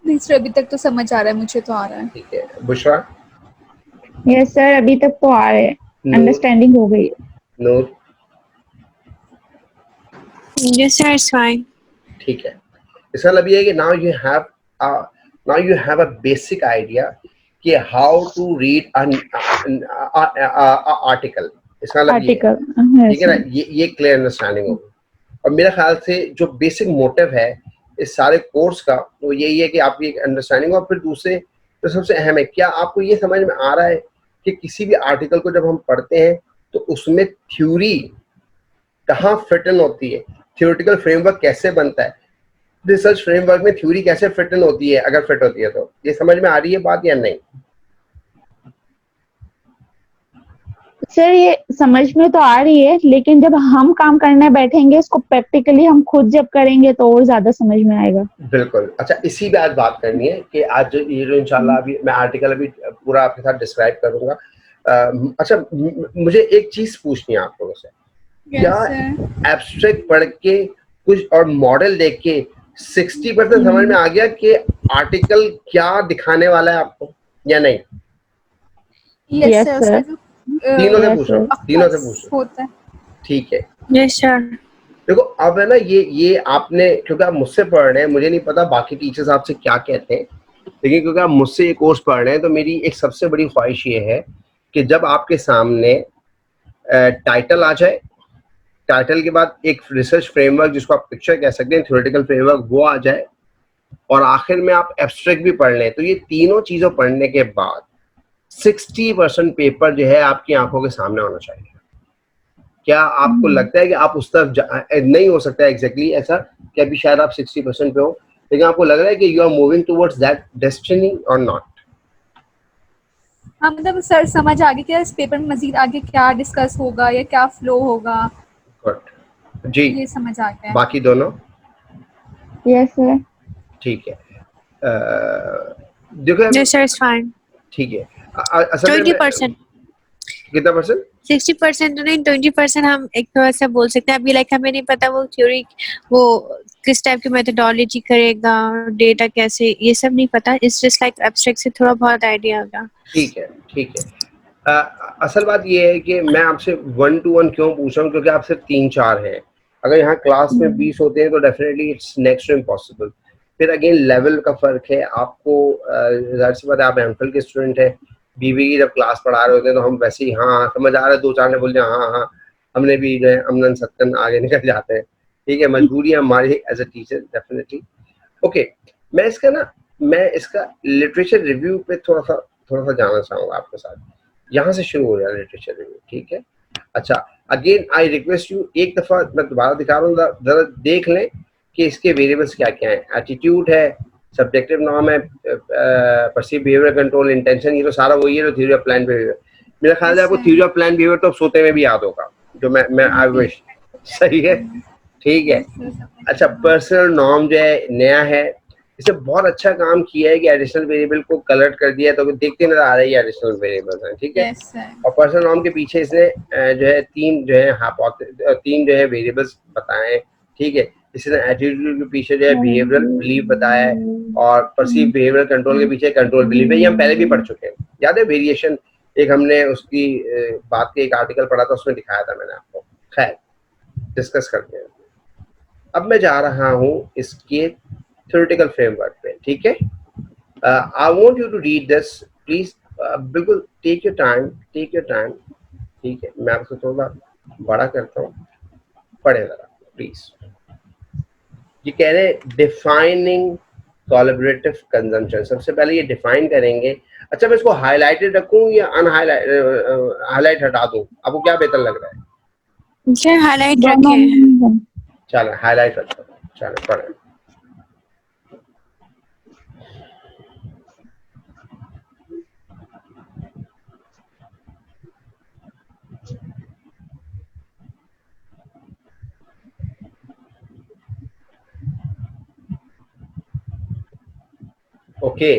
नहीं सर, अभी तक तो समझ आ रहा है, मुझे तो आ रहा है। ठीक है, बुशरा? Yes, sir. अभी तक तो आ रहे हैं, नूर? अंडरस्टैंडिंग हो गई। नूर? Yes, sir, it's fine. ठीक है, इसका मतलब ये है कि now you have a basic idea कि हाउ टू रीड आर्टिकल। इसका मतलब ये है, आर्टिकल, ठीक है ना, ये क्लियर अंडरस्टैंडिंग होगी। और मेरे ख्याल से जो बेसिक मोटिव है इस सारे कोर्स का वो यही है कि आपकी एक अंडरस्टैंडिंग। और फिर दूसरे जो सबसे अहम है, क्या आपको ये समझ में आ रहा है कि किसी भी आर्टिकल को जब हम पढ़ते हैं तो उसमें थ्योरी कहाँ फिट इन होती है, थ्योरेटिकल फ्रेमवर्क कैसे बनता है, रिसर्च फ्रेमवर्क में थ्योरी कैसे फिट इन होती है, अगर फिट होती है तो। ये समझ में आ रही है बात या नहीं? सर ये समझ में तो आ रही है, लेकिन जब हम काम करने बैठेंगे इसको प्रैक्टिकली हम खुद जब करेंगे तो और ज्यादा समझ में आएगा। बिल्कुल। अच्छा इसी पे आज बात करनी है कि आज ये जो इंशाल्लाह अभी मैं आर्टिकल अभी पूरा आपके साथ डिस्क्राइब करूंगा। अच्छा मुझे एक चीज पूछनी है आप लोगों से, क्या एब्स्ट्रैक्ट पढ़ के कुछ और मॉडल देख के 60% समझ में आ गया कि आर्टिकल क्या दिखाने वाला है आपको या नहीं? Yes, sir. तीनों से पूछ रहा हूँ, तीनों से पूछ रहा हूँ, होता है। ठीक है। Yes, sir. देखो अब है ना, ये आपने, क्योंकि आप मुझसे पढ़ रहे हैं, मुझे नहीं पता बाकी टीचर्स आपसे क्या कहते हैं, लेकिन क्योंकि आप मुझसे ये कोर्स पढ़ रहे हैं तो मेरी एक सबसे बड़ी ख्वाहिश ये है कि जब आपके सामने टाइटल आ जाए, टाइटल के बाद एक रिसर्च फ्रेमवर्क जिसको आप पिक्चर कह सकते हैं, थ्योरेटिकल फ्रेमवर्क, वो आ जाए, और आखिर में आप एब्स्ट्रैक्ट भी पढ़ लें, तो ये तीनों चीज़ों पढ़ने के बाद 60% पेपर जो है आपकी आंखों के सामने होना चाहिए। क्या आपको लगता है कि आप उस तरफ नहीं हो सकता एग्जैक्टली ऐसा कि अभी शायद आप 60% पे हो, लेकिन आपको लग रहा है कि you are moving towards that destiny और नॉट? हाँ मतलब सर समझ आ गई कि इस पेपर में मजीद आगे क्या डिस्कस होगा या क्या फ्लो होगा। गुड जी, ये समझ आ गया। बाकी दोनों? Yes, sir. ठीक है। देखो Yes, sir, it's fine. ठीक है, असल में 20%. कितना परसेंट? 60% तो नहीं, 20% हम एक थोड़ा सा बोल सकते हैं। अभी लाइक हमें नहीं पता वो थ्योरी वो किस टाइप की मेथोडोलॉजी करेगा, डेटा कैसे, ये सब नहीं पता। इट्स जस्ट लाइक एब्स्ट्रैक्ट से थोड़ा बहुत आइडिया होगा। ठीक है, ठीक है। असल बात ये है कि मैं आपसे 1 to 1 क्यों पूछ रहा हूँ, क्योंकि आप सिर्फ 3-4 हैं। अगर यहाँ क्लास में 20 होते हैं तो definitely it's next to impossible. फिर अगेन लेवल का फर्क है। आपको जाहिर सी बात है, आप एमफिल के स्टूडेंट हैं, बीबी की जब क्लास पढ़ा रहे होते हैं तो हम वैसे ही हाँ हाँ समझ आ रहा है, 2-4 ने बोल दिया हाँ हाँ, हमने भी जो है अमन सत्तन आगे निकल जाते हैं। ठीक है, मजबूरी है हमारी as a teacher definitely. Okay, मैं इसका लिटरेचर रिव्यू पे थोड़ा सा जाना चाहूँगा आपके साथ। यहाँ से शुरू हो जाए लिटरेचर रिव्यू, ठीक है? अच्छा, अगेन आई रिक्वेस्ट यू, एक दफ़ा मैं दोबारा दिखा रहा हूँ, ज़रा देख लें कि इसके वेरिएबल्स क्या क्या हैं। एटीट्यूड है, सब्जेक्टिव नॉर्म है, परसीव बिहेवियर कंट्रोल, इंटेंशन, ये तो सारा वही है जो थ्योरी ऑफ प्लान बिहेवियर। मेरा ख्याल है आपको थ्योरी ऑफ प्लान बिहेवियर तो सोते में भी याद होगा, जो मैं आई विश। सही है, ठीक है। अच्छा, पर्सनल नॉर्म जो है नया है, इसे बहुत अच्छा काम किया है कि एडिशनल वेरिएबल को कलर कर दिया है, तो देखते नजर आ रही है एडिशनल वेरिएबल्स हैं, ठीक है। और पर्सनल नॉर्म के पीछे इसने जो है तीन जो है वेरिएबल्स बताए हैं, ठीक है। इसने एटीट्यूड के पीछे जो है बिहेवियरल बिलीफ बताया है, और परसीव बिहेवियरल कंट्रोल के पीछे कंट्रोल बिलीफ है। ये हम पहले भी पढ़ चुके हैं, याद है? वेरिएशन एक हमने उसकी बात के एक आर्टिकल पढ़ा था, उसमें दिखाया था मैंने आपको। खैर, डिस्कस करते हैं। अब मैं जा रहा हूँ इसके थ्योरेटिकल फ्रेमवर्क पे, ठीक है। I want you to read this please, बिल्कुल टेक योर टाइम, ठीक है। मैं आपको थोड़ा बड़ा करता हूँ, पढ़े जरा प्लीज। ये कह रहे हैं डिफाइनिंग कोलैबोरेटिव कंजम्पशन। सबसे पहले ये डिफाइन करेंगे। अच्छा, मैं इसको हाईलाइटेड रखूं या हाईलाइट हटा दूं? आपको क्या बेहतर लग रहा है? सर हाईलाइट रखें। चलो हाईलाइट रखता हूँ, चलो पढ़े। ओके,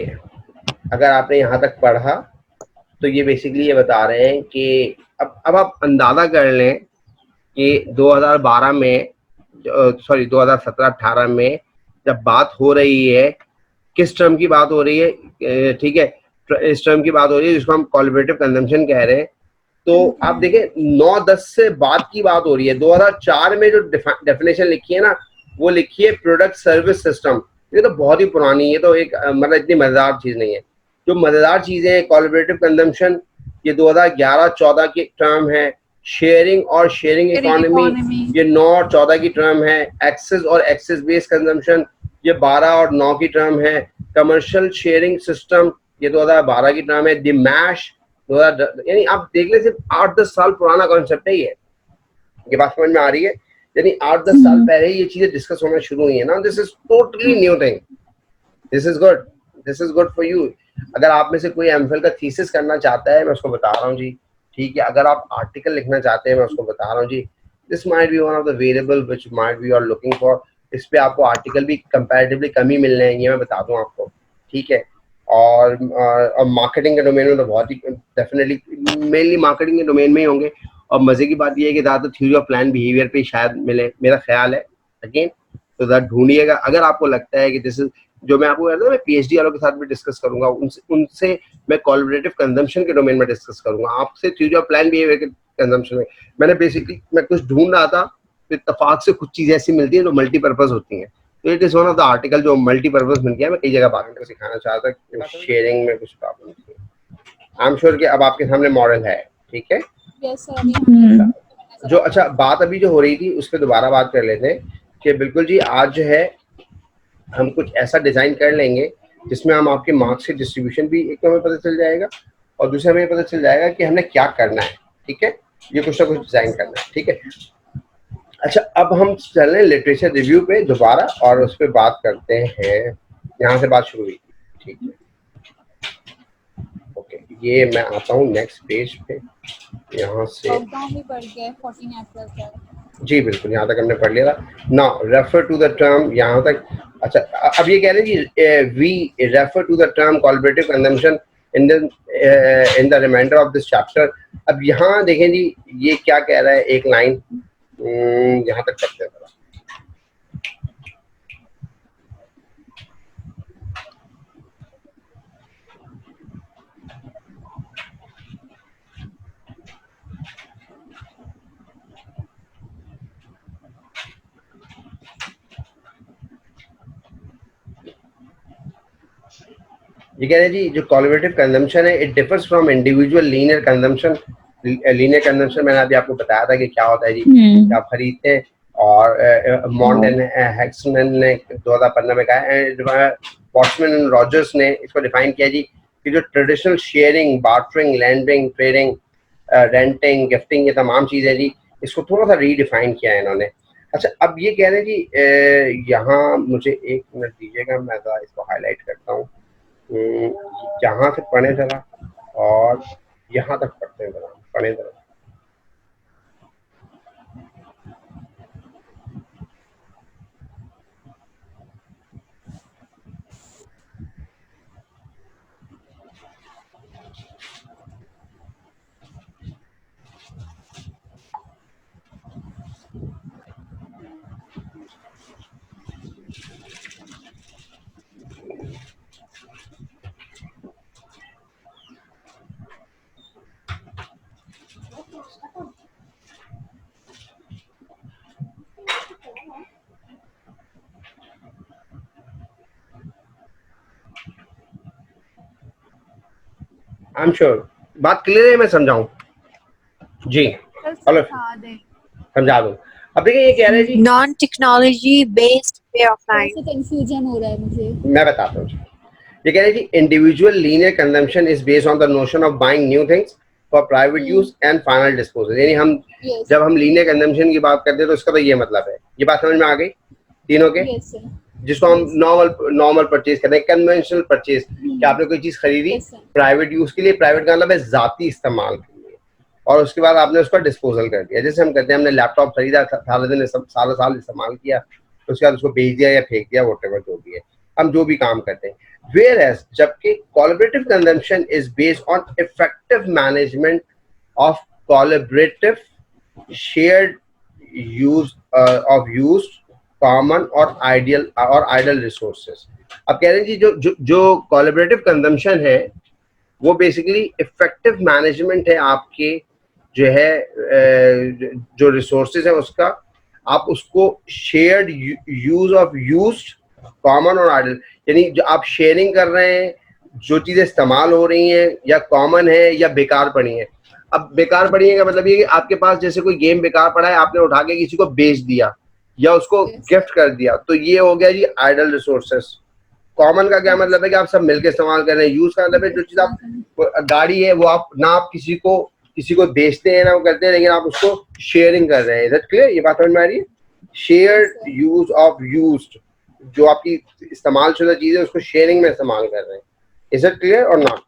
अगर आपने यहाँ तक पढ़ा तो ये बेसिकली ये बता रहे हैं कि अब आप अंदाजा कर लें कि 2012 में, सॉरी 2017-18 में जब बात हो रही है, किस टर्म की बात हो रही है, ठीक है, इस टर्म की बात हो रही है जिसको हम कोलैबोरेटिव कंजम्पशन कह रहे हैं। तो आप देखें 9-10 से बाद की बात हो रही है। 2004 में जो डेफिनेशन लिखी है ना, वो लिखी है प्रोडक्ट सर्विस सिस्टम। ये तो बहुत ही पुरानी, ये तो एक मतलब इतनी मजेदार चीज नहीं है। जो मजेदार चीजें हैं, कोलैबोरेटिव कंजम्पशन, ये 2011-14 की टर्म है। शेयरिंग और शेयरिंग इकोनॉमी, ये 9 और 14 की टर्म है। एक्सेस और एक्सेस बेस्ड कंजम्पशन, ये 12 और 9 की टर्म है। कमर्शियल शेयरिंग सिस्टम, ये 2012 की टर्म है। दिमैश 2000, यानी आप देख ले, सिर्फ 8-10 साल पुराना कॉन्सेप्ट है ये बात समझ में आ रही है? यानी 8-10 साल पहले ये चीजें डिस्कस होना शुरू हुई है ना। This is totally new thing, this is good for you. अगर आप में से कोई एमफिल का थीसिस करना चाहता है, मैं उसको बता रहा हूँ जी, ठीक है। अगर आप आर्टिकल लिखना चाहते हैं, मैं उसको बता रहा हूँ जी, this might be one of the variable which might be you are looking for. इस पे आपको आर्टिकल भी कंपैरेटिवली कम ही मिलने हैं, ये मैं बता दूं आपको, ठीक है। और मार्केटिंग के डोमेन में तो बहुत ही डेफिनेटली मेनली मार्केटिंग के डोमेन में ही होंगे। और मजे की बात यह है कि ज़्यादातर थ्योरी ऑफ प्लान बिहेवियर पे शायद मिले, मेरा ख्याल है। अगेन तो ज़रा ढूंढिएगा। अगर आपको लगता है कि दिस इज, जो मैं आपको कहता हूँ, मैं पीएचडी वालों के साथ भी डिस्कस करूंगा, उनसे मैं कोलैबोरेटिव कंजम्पशन के डोमेन में डिस्कस करूंगा। आपसे थ्योरी ऑफ प्लान बिहेवियर के कंजम्पशन में मैंने बेसिकली मैं कुछ ढूंढ रहा था, तो इत्तेफाक से कुछ चीजें ऐसी मिलती हैं जो मल्टीपर्पज होती हैं। तो it is one of the article जो मल्टीपर्पज मिल गया। मैं कई जगह बात सिखाना चाहता था, शेयरिंग में कुछ प्रॉब्लम थी। आई एम श्योर कि अब आपके सामने मॉडल है, ठीक है। जो अच्छा बात अभी जो हो रही थी उस पर दोबारा बात कर लेते हैं कि बिल्कुल जी, आज जो है हम कुछ ऐसा डिजाइन कर लेंगे जिसमें हम आपके मार्क्स के डिस्ट्रीब्यूशन भी एक तो हमें पता चल जाएगा, और दूसरा हमें पता चल जाएगा कि हमने क्या करना है, ठीक है। ये कुछ ना कुछ डिजाइन करना है, ठीक है। अच्छा, अब हम चल रहे हैं लिटरेचर रिव्यू पे दोबारा, और उस पर बात करते हैं। यहाँ से बात शुरू हुई, ठीक है। ओके, ये मैं आता हूँ नेक्स्ट पेज पे। यहाँ से जी बिल्कुल, यहाँ तक हमने पढ़ लिया था। Now refer to the term, यहाँ तक। अच्छा, अब ये कह रहे हैं जी, we refer to the term collaborative consumption in the reminder of this chapter. अब यहाँ देखें जी ये क्या कह रहा है, एक लाइन यहाँ तक करते हैं। ये कह रहे हैं जी जो कोलैबोरेटिव कंजम्पशन है it differs from individual linear consumption. Linear consumption मैंने अभी आपको बताया था कि क्या होता है जी, आप खरीदते हैं और मॉन्ड एंड हैक्समैन ने 2015 में कहा, पॉट्समैन एंड रॉजर्स ने इसको डिफाइन किया जी कि जो traditional sharing, bartering, lending, trading, renting, gifting, ये तमाम चीज़ें जी इसको थोड़ा सा रीडिफाइन किया है इन्होंने। अच्छा अब ये कह रहे हैं जी यहाँ मुझे एक मिनट दीजिएगा, मैं इसको हाईलाइट करता हूँ। यहाँ से पढ़े जरा और यहाँ तक पढ़ते हैं जरा, पढ़े जरा। आई एम श्योर बात क्लियर है, मैं समझाऊं जी? हेलो समझा दूं। अब देखिए ये कह रहे हैं जी non technology based way of life. Confusion हो रहा है मुझे, मैं बताता हूँ। ये कह रहे हैं जी individual linear consumption is based on the notion of buying new things for private use and final disposal. यानी हम जब हम लीनियर कंजम्पशन की बात करते हैं तो इसका तो ये मतलब है, ये बात समझ में आ गई तीनों के? जिसको हम नॉर्मल परचेज करते हैं, कन्वेंशनल परचेज, कि आपने कोई चीज खरीदी प्राइवेट यूज के लिए, प्राइवेट का मतलब है जाती इस्तेमाल के लिए, और उसके बाद आपने उसका डिस्पोजल कर दिया। जैसे हम कहते हैं हमने लैपटॉप खरीदा, सारा दिन साल इस्तेमाल किया, तो उसके बाद उसको बेच दिया या फेंक दिया, व्हाटएवर जो भी है, हम जो भी काम करते हैं। Whereas जबकि collaborative consumption is based on effective management of collaborative shared use of used common और आइडल रिसोर्सेज। अब कह रहे हैं जी जो कोलैबोरेटिव कंजम्पशन है वो बेसिकली इफेक्टिव मैनेजमेंट है आपके जो है जो रिसोर्सेज है उसका, आप उसको shared use of used common और आइडल, यानी जो आप शेयरिंग कर रहे हैं, जो चीजें इस्तेमाल हो रही हैं या कॉमन है या बेकार पड़ी हैं। अब बेकार पड़ी है का मतलब ये कि आपके पास जैसे कोई गेम बेकार पड़ा है, आपने उठा के किसी को बेच दिया या उसको गिफ्ट कर दिया, तो ये हो गया जी आइडल रिसोर्सेस। कॉमन का क्या मतलब है कि आप सब मिलकर इस्तेमाल कर रहे हैं। यूज का मतलब है जो चीज आप, गाड़ी है वो आप ना आप किसी को बेचते हैं ना वो करते हैं, लेकिन आप उसको शेयरिंग कर रहे हैं। Is it clear? ये बात समझ में आ रही है? शेयर्ड यूज ऑफ यूज्ड, जो आपकी इस्तेमाल शुदा चीज है उसको शेयरिंग में इस्तेमाल कर रहे हैं। इज इट क्लियर और नॉट?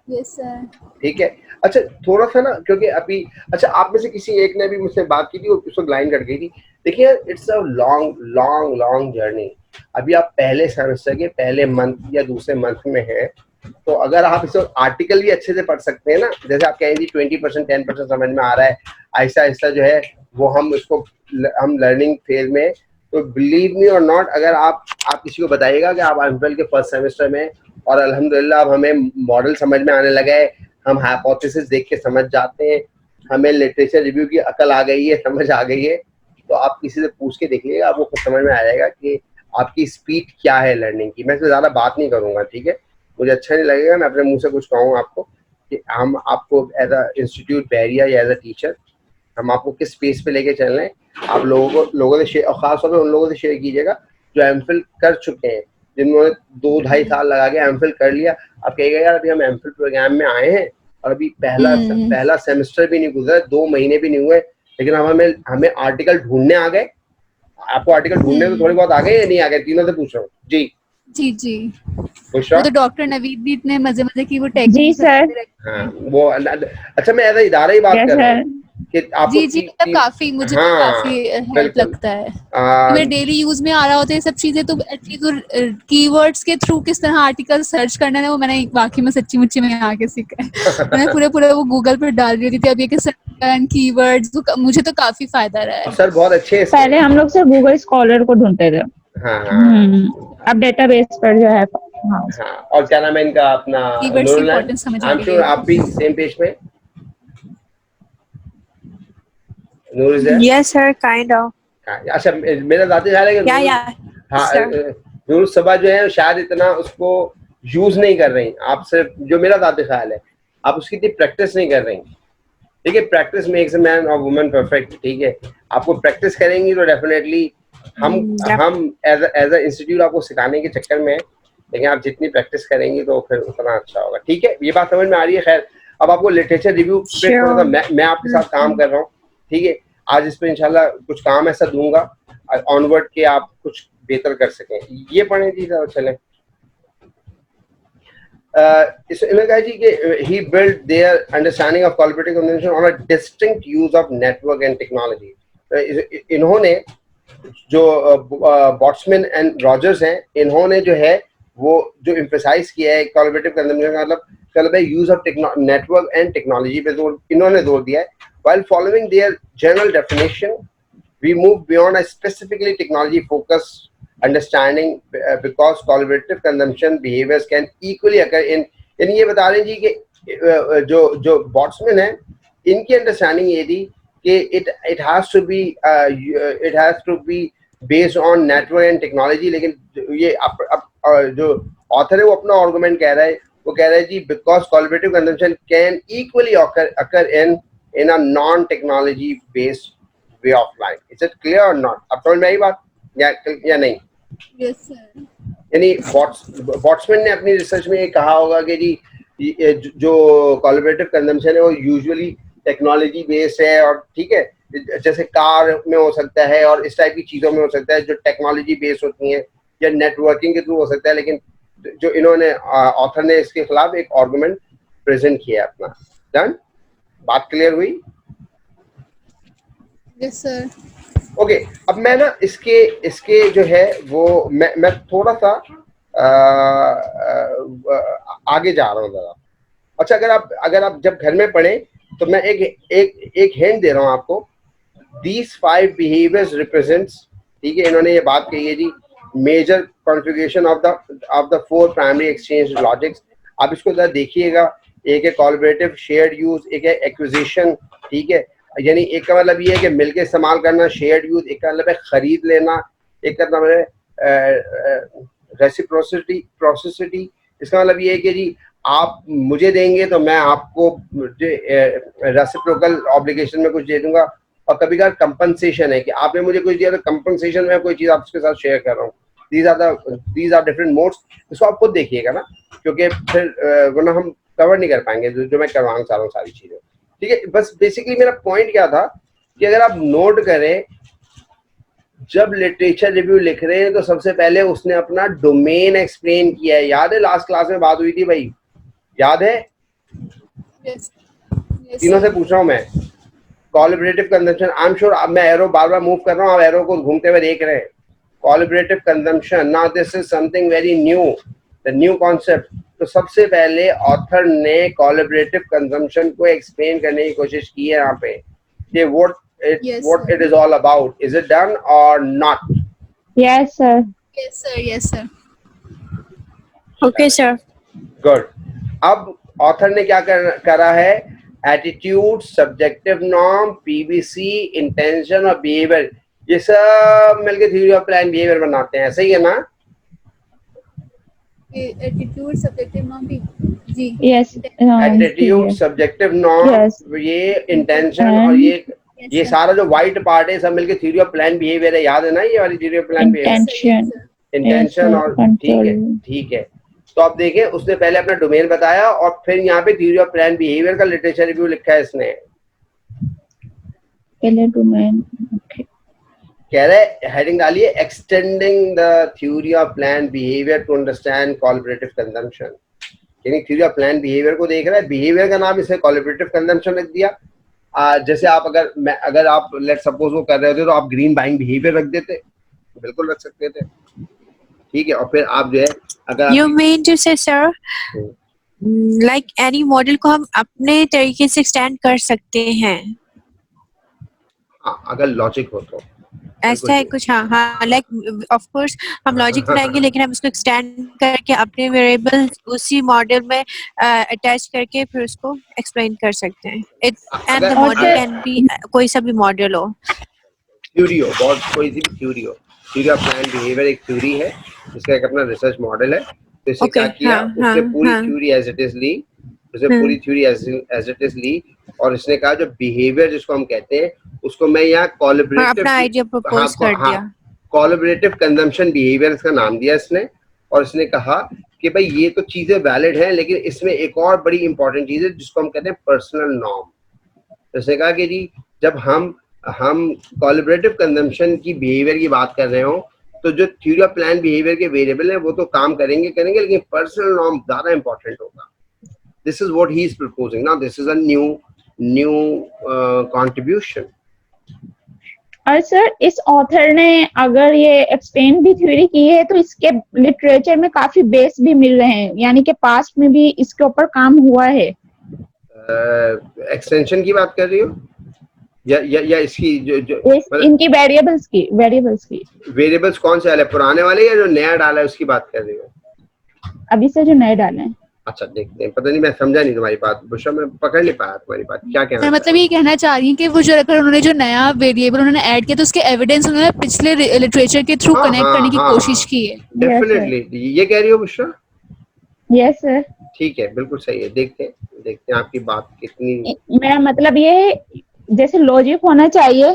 Yes sir. ठीक है। अच्छा थोड़ा सा ना, क्योंकि अभी अच्छा आप में से किसी एक ने भी मुझसे बात की थी, उस वक्त लाइन कट गई थी। देखिए इट्स अ लॉन्ग जर्नी। अभी आप पहले सेमेस्टर के पहले मंथ या दूसरे मंथ में हैं, तो अगर आप इस आर्टिकल भी अच्छे से पढ़ सकते हैं ना, जैसे आप कहेंगे 20% 10% समझ में आ रहा है, आहिस्ता आहिस्ता जो है वो हम लर्निंग फेज में, तो बिलीव मी और नॉट, अगर आप किसी को बताइएगा कि आप एमफिल के फर्स्ट सेमेस्टर में और अल्हम्दुलिल्लाह अब हमें मॉडल समझ में आने लगा है, हम हाइपोथेसिस देख के समझ जाते हैं, हमें लिटरेचर रिव्यू की अकल आ गई है, समझ आ गई है, तो आप किसी से पूछ के देखिएगा, आपको खुद समझ में आ जाएगा कि आपकी स्पीड क्या है लर्निंग की। मैं इसमें ज़्यादा बात नहीं करूँगा, ठीक है? मुझे अच्छा नहीं लगेगा मैं अपने मुंह से कुछ कहूँ आपको कि हम आपको एज अ इंस्टीट्यूट बैरियर या एज अ टीचर हम आपको किस स्पेस पे लेके चल रहे हैं, आप लोगों से शेयर, और खासतौर पर उन लोगों से शेयर कीजिएगा जो एमफिल कर चुके हैं, जिन्होंने 2-2.5 साल लगा के एमफिल कर लिया। आप कहेगा यार अभी हम एमफिल प्रोग्राम में आए हैं और अभी पहला सेमेस्टर भी नहीं गुजरा, 2 महीने भी नहीं हुए, लेकिन हमें आर्टिकल ढूंढने आ गए। आपको आर्टिकल ढूंढने तो थोड़ी बहुत आ गए या नहीं आ गए? तीनों से पूछ रहा हूँ जी। जी वो तो डॉक्टर नवीद भी इतने मजे की वो टेक्निक। जी सर। हाँ वो अच्छा मैं एज अ इदारा ही बात कर रहा हूँ, कि आपको जी जी, मतलब काफी मुझे तो हाँ काफी हेल्प बिल्कुल लगता है। मेरे डेली यूज में आ रहा होता है ये सब चीजें, तो एटलीस्ट कीवर्ड्स के थ्रू किस तरह आर्टिकल सर्च करना है वो मैंने वाकई में सच्ची मुच्ची में आके सीखा है। मैंने पूरे पूरे वो गूगल पर डाल रही थी अब ये कीवर्ड्स, मुझे तो काफी फायदा रहा है। सर बहुत अच्छे हैं इसके। पहले हम लोग सिर्फ गूगल स्कॉलर को ढूंढते थे। हाँ हाँ अब डेटाबेस पर जो है, हाँ। हाँ। और क्या नाम है इनका अपना कीवर्ड्स की नूरुल, इंपॉर्टेंस समझ आ आई एम गई श्योर है। आप भी सेम पेज पे। Noor is there? Yes, sir, kind of. अच्छा मेरा जाती ख्याल है कि Yeah, नूर, yeah, हाँ sir. नूर सबा जो है शायद इतना उसको यूज नहीं कर रही। आप सिर्फ, जो मेरा जाती ख्याल है, आप उसकी इतनी प्रैक्टिस नहीं कर रही। ठीक है, प्रैक्टिस मेक्स अ मैन और वुमन परफेक्ट। ठीक है, आपको प्रैक्टिस करेंगी तो डेफिनेटली हम Yep. हम एज अ इंस्टीट्यूट आपको सिखाने के चक्कर में, लेकिन आप जितनी प्रैक्टिस करेंगी तो फिर उतना अच्छा होगा। ठीक है, ये बात समझ में आ रही है। खैर, अब आपको लिटरेचर रिव्यू पे थोड़ा सा मैं आपके साथ काम कर रहा हूँ। ठीक है, आज इस पे इंशाल्लाह कुछ काम ऐसा दूंगा ऑनवर्ड के आप कुछ बेहतर कर सकें। ये पढ़ें जी, चलें। इन्होंने कहा जी कि he built their understanding of collaborative communication on a distinct use of network and technology. इन्होंने जो बॉट्समैन एंड रॉजर्स हैं, इन्होंने जो है वो जो एम्फसाइज किया है कोलैबोरेटिव कम्युनिकेशन का मतलब है use of network and technology पे इन्होंने जोर दिया है। while following their general definition we move beyond a specifically technology focused understanding because collaborative consumption behaviors can equally occur in, यानी ये बता रहे हैं जी कि जो बॉट्समैन है इनकी अंडरस्टैंडिंग ये थी कि it has to be based on network and technology। लेकिन ये अब जो ऑथर है वो अपना आर्गुमेंट कह रहा है, वो कह रहा है जी because collaborative consumption can equally occur in a non technology based way of life। Is it clear or not? अब समझ में आई बात या नहीं? Yes, sir. यानी बॉट्समैन ने अपनी रिसर्च में ये कहा होगा कि जी जो कोलैबोरेटिव कंजम्पशन है वो यूजुअली टेक्नोलॉजी बेस्ड है, और ठीक है जैसे कार में हो सकता है और इस टाइप की चीज़ों में हो सकता है जो टेक्नोलॉजी बेस्ड होती हैं, या नेटवर्किंग के थ्रू हो सकता है। लेकिन जो इन्होंने ऑथर ने इसके खिलाफ एक आर्गुमेंट प्रेजेंट किया अपना। डन? बात क्लियर हुई? Yes, sir. ओके, अब मैं ना इसके जो है वो मैं थोड़ा सा आगे जा रहा हूँ जरा। अच्छा, अगर आप जब घर में पढ़ें तो मैं एक हिंट दे रहा हूँ आपको। These 5 behaviors represents, ठीक है, इन्होंने ये बात कही है जी, major configuration of the 4 primary exchange logics. आप इसको जरा देखिएगा। एक है कोलैबोरेटिव शेयर्ड यूज, एक है एक्विजिशन। ठीक है, यानी एक का मतलब ये है कि मिलके इस्तेमाल करना, शेयर्ड यूज। एक का मतलब है खरीद लेना, एक का मतलब है रेसिप्रोसिटी। इसका मतलब ये है कि जी आप मुझे देंगे तो मैं आपको रेसिप्रोकल ऑब्लिगेशन में कुछ दे दूंगा। और कभी कभार कंपनसेशन है कि आपने मुझे कुछ दिया तो कंपनसेशन में कोई चीज आपके साथ शेयर कर रहा हूँ। these are different modes। इसको आप खुद देखिएगा ना, क्योंकि फिर वरना हम कवर नहीं कर पाएंगे जो मैं करवाना चाह रहा हूँ सारी चीजें। ठीक है, बस बेसिकली मेरा पॉइंट क्या था कि अगर आप नोट करें, जब लिटरेचर रिव्यू लिख रहे हैं तो सबसे पहले उसने अपना डोमेन एक्सप्लेन किया है। याद है लास्ट क्लास में बात हुई थी भाई, याद है? Yes. Yes, तीनों से sir. पूछ रहा हूँ मैं। Collaborative consumption, I am sure मैं एरो बार बार मूव कर रहा हूँ, आप एरो को घूमते हुए देख रहे हैं। Collaborative consumption, now this is something very new, the new concept. तो सबसे पहले ऑथर ने कोलैबोरेटिव कंजम्पशन को एक्सप्लेन करने की कोशिश की है यहाँ पे कि what it is all about. Is it done or not? Yes, sir. Yes, sir. Yes, sir. Okay, sir. Good. अब ऑथर ने क्या करा है? Attitude, subjective norm, PBC, intention और बिहेवियर, ये सब मिलके थ्योरी ऑफ प्लान बिहेवियर बनाते हैं। सही है ना? Attitude, subjective norm, जी। Yes. एटीट्यूड, सब्जेक्टिव नॉर्म, ये इंटेंशन और ये सारा जो व्हाइट पार्ट है सब मिलके थ्योरी ऑफ प्लान बिहेवियर है। याद है ना ये वाली theory of plan behaviour? Intention और ठीक है। तो आप देखें, उसने पहले अपना डोमेन बताया और फिर यहाँ पे थ्योरी ऑफ प्लान बिहेवियर का लिटरेचर रिव्यू लिखा है इसने। पहले डोमेन, ओके। कह रहे हेडिंग डालिए, extending the theory of plan behaviour to understand collaborative consumption. यानी थ्योरी ऑफ प्लान बिहेवियर को देख रहा है, बिहेवियर का नाम इसने कोलैबोरेटिव कंजम्पशन रख दिया। जैसे आप अगर आप लेट सपोज वो कर रहे होते तो आप ग्रीन बाइंग बिहेवियर रख देते, बिल्कुल रख सकते थे, ठीक है। और फिर आप जो है अगर You mean to say, sir, like any model को हम अपने तरीके से एक्सटेंड कर सकते हैं, हाँ, अगर लॉजिक हो तो ऐसा है कुछ? हाँ हाँ, लाइक ऑफ कोर्स हम लॉजिक बनाएंगे, लेकिन हम उसको एक्सटेंड करके अपने वेरिएबल उसी मॉडल में अटैच करके फिर उसको एक्सप्लेन कर सकते हैं। It and the model can be कोई सा भी मॉडल हो, थ्योरी हो, बहुत कोई सी भी थ्योरी हो। थ्योरी ऑफ प्लान बिहेवियर एक थ्योरी है जिसका एक अपना रिसर्च मॉडल है। तो इसे क्या किया, उसने पूरी थ्योरी एज इट इज ली, पूरी थ्योरी एज इट इज ली, और इसने कहा जो बिहेवियर जिसको हम कहते हैं उसको मैं यहाँ कोलैबोरेटिव, अपना आइडिया प्रपोज कर दिया। कोलैबोरेटिव कंजम्पशन बिहेवियर इसका नाम दिया इसने। और इसने कहा कि भाई ये तो चीजें वैलिड हैं, लेकिन इसमें एक और बड़ी इंपॉर्टेंट चीज है जिसको हम कहते हैं पर्सनल नॉर्म। तो इसने कहा कि जी जब हम कोलैबोरेटिव कंजम्पशन की बिहेवियर की बात कर रहे हो तो जो थ्योरी ऑफ प्लान बिहेवियर के वेरिएबल है वो तो काम करेंगे, लेकिन पर्सनल नॉर्म ज्यादा इंपॉर्टेंट होगा। This is what he is proposing now, this is a new contribution. और सर इस ऑथर ने अगर ये एक्सटेंड भी थ्योरी की है तो इसके लिटरेचर में काफी बेस भी मिल रहे हैं, यानी कि पास्ट में भी इसके ऊपर काम हुआ है। एक्सटेंशन की बात कर रही हो या इसकी जो इनकी वेरिएबल्स कौन से वाले, पुराने वाले या जो नया डाला है उसकी बात कर रही हो? अभी से जो नए डाले हैं। अच्छा देखते हैं, पता नहीं मैं समझा नहीं तुम्हारी बात बुशरा, मैं पकड़ नहीं पाया तुम्हारी बात, क्या कहना मैं मतलब ये कहना चाह रही हूँ कि वो जो अगर उन्होंने जो नया वेरिएबल उन्होंने ऐड किया तो उसके एविडेंस उन्होंने पिछले लिटरेचर के थ्रू कनेक्ट करने की कोशिश की है। डेफिनेटली ये कह रही हो बुशरा? यस सर, ठीक है, बिल्कुल सही है। देखते हैं आपकी बात कितनी, मेरा मतलब ये जैसे लॉजिक होना चाहिए,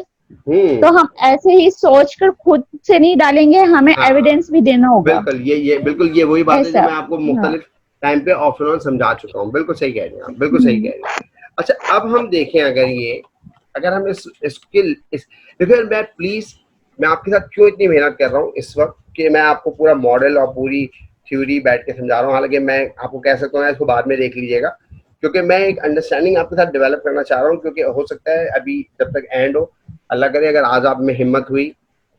तो हम ऐसे ही सोचकर खुद से नहीं डालेंगे, हमें एविडेंस भी देना होगा। बिल्कुल ये वही बात है जो मैं आपको मुख्तलिफ टाइम पे ऑफ एंड ऑन समझा चुका हूँ। बिल्कुल सही कह रहे हैं आप, बिल्कुल सही कह रहे हैं। अच्छा अब हम देखें, अगर हम देखिए मैं आपके साथ क्यों इतनी मेहनत कर रहा हूँ इस वक्त कि मैं आपको पूरा मॉडल और पूरी थ्योरी बैठ के समझा रहा हूँ। हालांकि मैं आपको कह सकता हूँ इसको बाद में देख लीजिएगा, क्योंकि मैं एक अंडरस्टैंडिंग आपके साथ डेवलप करना चाह रहा हूँ। क्योंकि हो सकता है अभी जब तक एंड हो, अल्लाह करे अगर आज आप में हिम्मत हुई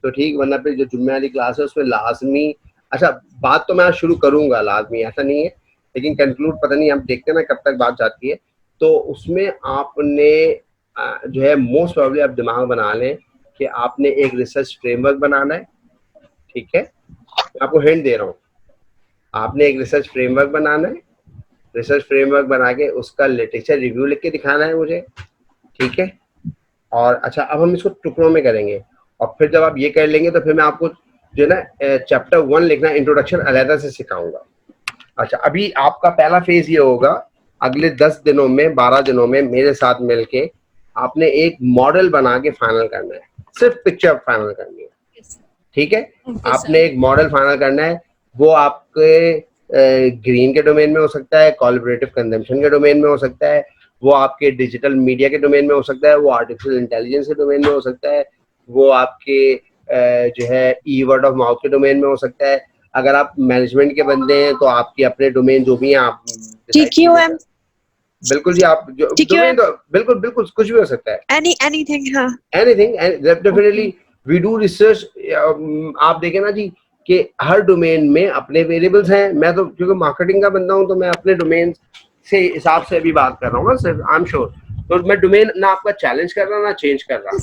तो ठीक, वरना फिर जो जुम्मे वाली क्लास है उसमें लाजमी, अच्छा बात तो मैं आज शुरू करूंगा लाजमी, ऐसा नहीं है, लेकिन कंक्लूड पता नहीं, आप देखते हैं ना कब तक बात जाती है। तो उसमें आपने जो है मोस्ट प्रोबेबली आप दिमाग बना लें कि आपने एक रिसर्च फ्रेमवर्क बनाना है, ठीक है, मैं आपको हिंट दे रहा हूँ। आपने एक रिसर्च फ्रेमवर्क बनाना है, रिसर्च फ्रेमवर्क बना के उसका लिटरेचर रिव्यू लिख के दिखाना है मुझे, ठीक है। और अच्छा अब हम इसको टुकड़ों में करेंगे, और फिर जब आप ये कर लेंगे तो फिर मैं आपको जो है ना चैप्टर 1 लिखना, इंट्रोडक्शन अलग से सिखाऊंगा। अच्छा अभी आपका पहला फेज ये होगा, अगले 10 दिनों में 12 दिनों में मेरे साथ मिलके आपने एक मॉडल बना के फाइनल करना है, सिर्फ पिक्चर फाइनल करनी है, ठीक है। आपने एक मॉडल फाइनल करना है, वो आपके ग्रीन के डोमेन में हो सकता है, कोलैबोरेटिव कंजम्पशन के डोमेन में हो सकता है, वो आपके डिजिटल मीडिया के डोमेन में हो सकता है, वो आर्टिफिशियल इंटेलिजेंस के डोमेन में हो सकता है, वो आपके जो है ई वर्ड ऑफ माउथ के डोमेन में हो सकता है। अगर आप मैनेजमेंट के बंदे हैं तो आपके अपने डोमेन जो भी हैं आप TQM, बिल्कुल जी, आप जो डोमेन तो बिल्कुल कुछ भी हो सकता है, एनीथिंग, हाँ anything definitely we do research. आप देखें ना जी कि हर डोमेन में अपने वेरिएबल्स हैं। मैं तो क्योंकि मार्केटिंग का बंदा हूं तो मैं अपने डोमेन से हिसाब से अभी बात कर रहा हूँ ना सर, आई एम श्योर। तो मैं डोमेन ना आपका चैलेंज कर रहा ना चेंज कर रहा,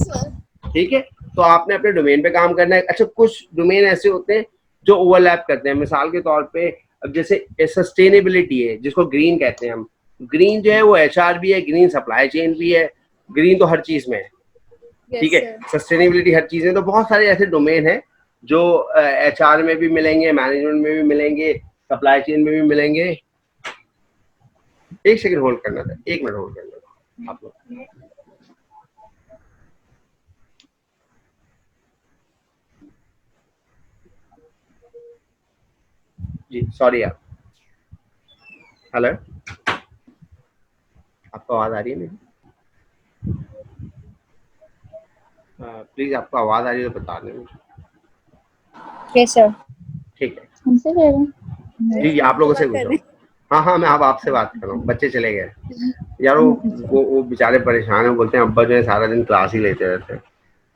ठीक है। तो आपने अपने डोमेन पे काम करना है। अच्छा कुछ डोमेन ऐसे होते हैं जो ओवरलैप करते हैं, मिसाल के तौर पे अब जैसे सस्टेनेबिलिटी है जिसको ग्रीन कहते हैं हम, ग्रीन जो है वो HR भी है, ग्रीन सप्लाई चेन भी है, ग्रीन तो हर चीज में है, ठीक है। सस्टेनेबिलिटी हर चीज में, तो बहुत सारे ऐसे डोमेन हैं जो HR में भी मिलेंगे, मैनेजमेंट में भी मिलेंगे, सप्लाई चेन में भी मिलेंगे। एक सेकंड होल्ड करना था, 1 मिनट होल्ड करना था आप लोग। जी सॉरी आप, हेलो, आपको आवाज आ रही है मेरी? प्लीज आपको आवाज आ रही है तो बता दें मुझे। यस सर, ठीक है हमसे कह रहे हैं जी, आप लोगों से पूछ रहा हूँ। हाँ हाँ, मैं अब आपसे बात कर रहा हूँ, बच्चे चले गए यार। वो बेचारे परेशान हैं, बोलते हैं अब्बा जो है सारा दिन क्लास ही लेते रहते हैं।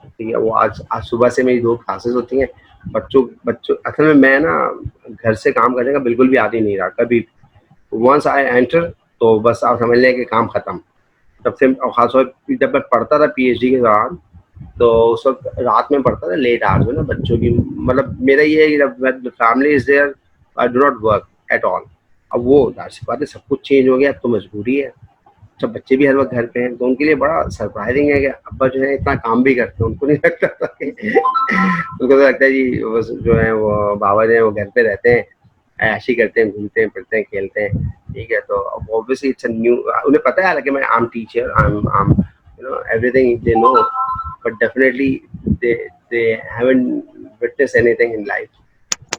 ठीक है, वो आज सुबह से मेरी 2 क्लासेस होती हैं। बच्चों असल में मैं ना घर से काम करने का बिल्कुल भी आदी नहीं रहा कभी। वंस आई एंटर तो बस आप समझ लें कि काम खत्म। तब से खासतौर जब मैं पढ़ता था पीएचडी के दौरान, तो उस वक्त रात में पढ़ता था लेट आवर्स में ना बच्चों की, मतलब मेरा ये है कि जब family is there I do not work at all. अब वो जाहिर सी बात है, सब कुछ चेंज हो गया, अब तो मजबूरी है। जब बच्चे भी हर वक्त घर पे हैं तो उनके लिए बड़ा सरप्राइजिंग है कि अब्बा जो है इतना काम भी करते हैं। उनको नहीं लगता था कि उनको तो लगता है जी बस जो है वो बाबा जो है वो घर पे रहते हैं, ऐशी करते हैं, घूमते हैं, फिरते हैं, खेलते हैं। ठीक है, तो ऑब्वियसली इट्स अ न्यू, उन्हें पता है हालांकि मैं I am teacher, I am you know everything they know, but definitely they haven't witness anything in life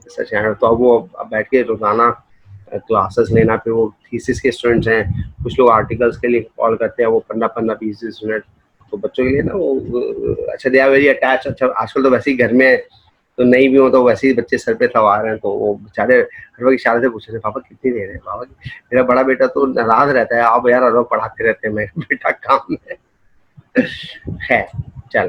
such है। तो अब वो अब बैठ के रोजाना क्लासेस लेना, फिर वो थीसिस के स्टूडेंट्स हैं, कुछ लोग आर्टिकल्स के लिए कॉल करते हैं, वो 15-15 20 मिनट, तो बच्चों के लिए ना वो अच्छा दे आर वेरी अटैच। अच्छा आजकल तो वैसे ही घर में तो नहीं भी हो तो वैसे ही बच्चे सर पे सवार हैं, तो वो बेचारे हर वक्त इशारे से पूछ रहे पापा कितनी देर है पापा। मेरा बड़ा बेटा तो नाराज रहता है, आप यार हर वक्त पढ़ाते रहते हैं, मेरा बेटा काम है। खैर चल,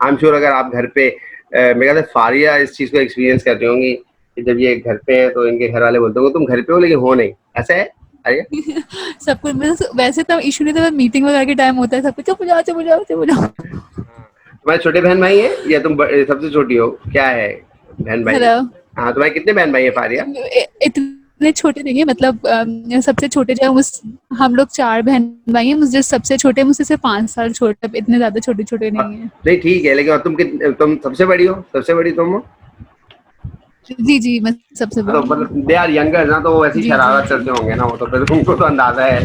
आई एम श्योर अगर आप घर पे मेरे ख्याल से फारिया इस चीज को एक्सपीरियंस कर रही होंगी कि जब ये घर पे हैं तो इनके घर वाले बोलते होंगे तुम घर पे हो लेकिन हो नहीं, ऐसा है? अरे सब कुछ मतलब वैसे तो इशू नहीं था, मीटिंग वगैरह के टाइम होता है सब कुछ चुप हो जाओ चुप हो जाओ चुप हो जाओ। तुम्हारे छोटे बहन भाई हैं या तुम सबसे छोटी हो, क्या है बहन भाई? हेलो, हाँ, तुम्हारे कितने बहन भाई है फारिया? इतने छोटे नहीं है, मतलब सबसे छोटे जो है हम लोग 4 बहन भाई हैं, मुझे सबसे छोटे मुझसे सिर्फ 5 साल छोटे, इतने ज्यादा छोटे छोटे नहीं है। नहीं ठीक है, लेकिन तुम सबसे बड़ी हो, सबसे बड़ी तुम हो? जी जी, मैं सबसे तो बड़ी हूँ। मतलब दे आर यंगर ना, तो वो वैसी जी शरारत जी। करते होंगे ना, वो तो फिर उनको तो अंदाजा है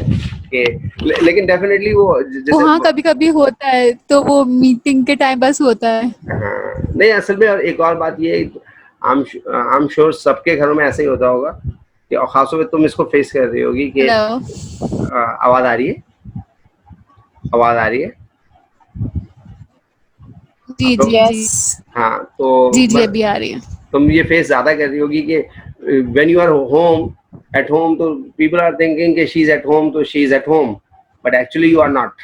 कि लेकिन डेफिनेटली वो वो जैसे हाँ कभी कभी होता है, तो वो मीटिंग के टाइम बस होता है। हाँ, नहीं असल में और एक और बात ये है, आई एम श्योर सबके घरों में ऐसे ही होता होगा कि और खासतौर पे तुम इसको फेस कर रही होगी कि हेलो, आवाज आ रही है, आवाज आ रही है। जी तो जी जी हाँ, तो जी जी अभी आ रही है। तुम ये फेस ज्यादा कर रही होगी कि when you are home at home तो पीपल आर थिंकिंग कि शी इज एट होम, तो she is at home, but actually you are not.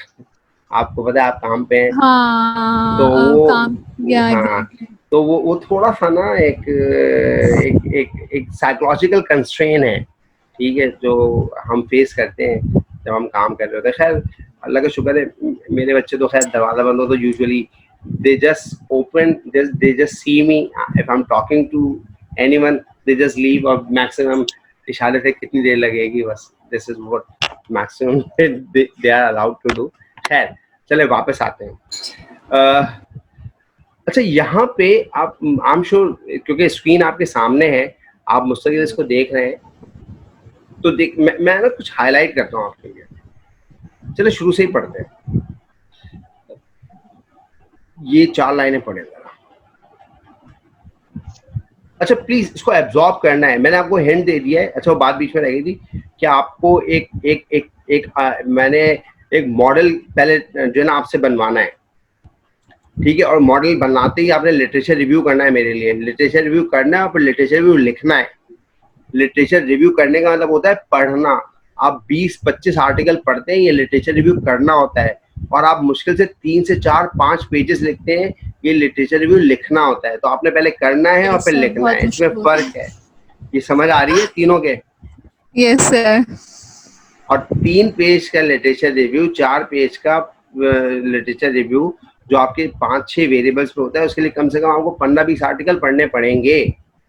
आपको पता है आप काम पे हैं, तो हाँ वो काम, या हाँ, एग्जैक्टली। तो वो थोड़ा सा ना एक साइकोलॉजिकल कंस्ट्रेन है। ठीक है, जो हम फेस करते हैं जब हम काम कर रहे होते हैं। खैर अल्लाह का शुक्र है मेरे बच्चे तो खैर दरवाजा बंद हो तो usually they just open, they just see me if I'm talking to anyone, they just leave और maximum इशारे से कितनी देर लगेगी बस, this is what maximum they are allowed to do। खैर चले वापस आते हैं। अच्छा यहाँ पे आप आई एम श्योर क्योंकि स्क्रीन आपके सामने है, आप मुस्तकिल इसको देख रहे हैं, तो देख मैं ना कुछ हाईलाइट करता हूँ आपके लिए। चलो शुरू से ही पढ़ते हैं, ये 4 लाइनें पढ़े जरा। अच्छा प्लीज इसको एब्जॉर्ब करना है, मैंने आपको हिंट दे दिया है। अच्छा वो बात बीच में रह गई थी कि आपको मैंने एक मॉडल पहले जो है ना आपसे बनवाना है। ठीक है, और मॉडल बनाते ही आपने लिटरेचर रिव्यू करना है मेरे लिए, लिटरेचर रिव्यू करना है और फिर लिटरेचर रिव्यू लिखना है। लिटरेचर रिव्यू करने का मतलब होता है पढ़ना। आप 20-25 आर्टिकल पढ़ते हैं, ये लिटरेचर रिव्यू करना होता है, और आप मुश्किल से 3 से 4-5 पेजेस लिखते हैं, ये लिटरेचर रिव्यू लिखना होता है। तो आपने पहले करना है और फिर लिखना है, इसमें फर्क है। ये समझ आ रही है तीनों के? Yes sir. और 3 पेज का लिटरेचर रिव्यू, 4 पेज का लिटरेचर रिव्यू जो आपके 5-6 वेरिएबल्स पे होता है, उसके लिए कम से कम आपको 15-20 आर्टिकल पढ़ने पड़ेंगे।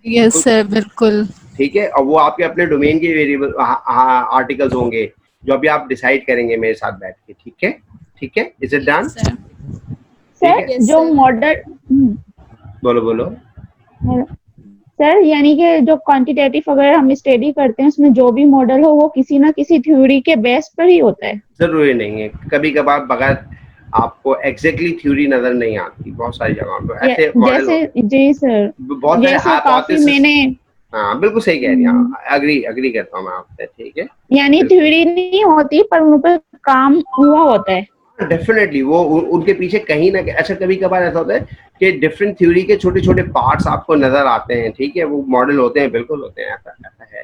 यस सर बिल्कुल। ठीक है, और वो आपके अपने डोमेन के वेरिएबल आर्टिकल्स होंगे जो अभी आप डिसाइड करेंगे मेरे साथ बैठ के। ठीक है, ठीक है, इज इट डन? सर जो मॉडल, बोलो बोलो सर यानी कि जो क्वांटिटेटिव अगर हम स्टडी करते हैं उसमें जो भी मॉडल हो वो किसी ना किसी थ्योरी के बेस पर ही होता है? जरूरी नहीं है, कभी कभार बगैर आपको एग्जैक्टली थ्योरी नजर नहीं आती बहुत सारी जगहों पे ऐसे मॉडल। जैसे जी सर, बहुत जैसे काफी मैंने, हाँ बिल्कुल सही कह रही हैं, अग्री करता हूँ मैं आपसे। ठीक है, यानी थ्योरी नहीं होती पर उन पर काम हुआ होता है। डेफिनेटली वो उनके पीछे कहीं ना कहीं, अच्छा कभी कभार ऐसा होता है कि डिफरेंट थ्योरी के छोटे छोटे पार्ट्स आपको नजर आते हैं। ठीक है, वो मॉडल होते हैं, बिल्कुल होते हैं, ऐसा है,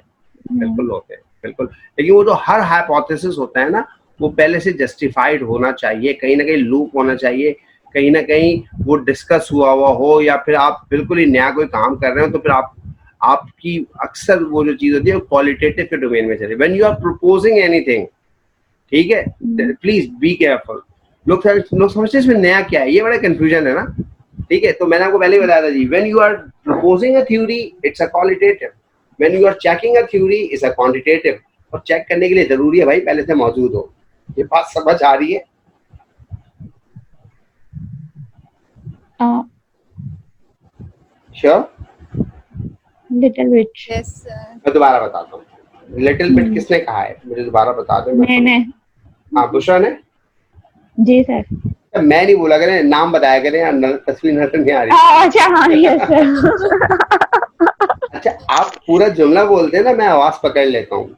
बिल्कुल होते हैं, बिल्कुल, लेकिन वो जो हर हाइपोथेसिस होता है ना, वो पहले से जस्टिफाइड होना चाहिए, कहीं ना कहीं लूप होना चाहिए, कहीं ना कहीं वो डिस्कस हुआ हो, या फिर आप बिल्कुल ही नया कोई काम कर रहे हो तो फिर आपकी अक्सर वो जो चीज होती है वो क्वालिटेटिव के डोमेन में चले। When you are proposing anything, ठीक है, प्लीज बी केयरफुल। लोग समझते हैं इसमें नया क्या है, ये बड़ा कंफ्यूजन है ना, ठीक है। तो मैंने आपको पहले ही बताया था जी, when you are proposing a theory it's a qualitative, when you are checking a theory it's a quantitative. और चेक करने के लिए जरूरी है भाई पहले से मौजूद हो। ये बात समझ आ रही है? Sure? Little bit. Yes sir. मैं दोबारा बताता हूँ, लिटिल बिट किसने कहा है, मुझे दोबारा बता दो। मैंने। हाँ, बुशरा ने। जी सर। मैं नहीं बोला करें, नाम बताया करें, तस्वीर नजर नहीं आ रही। अच्छा हाँ, यस सर। अच्छा, आप पूरा जुमला बोलते हैं ना, मैं आवाज पकड़ लेता हूँ,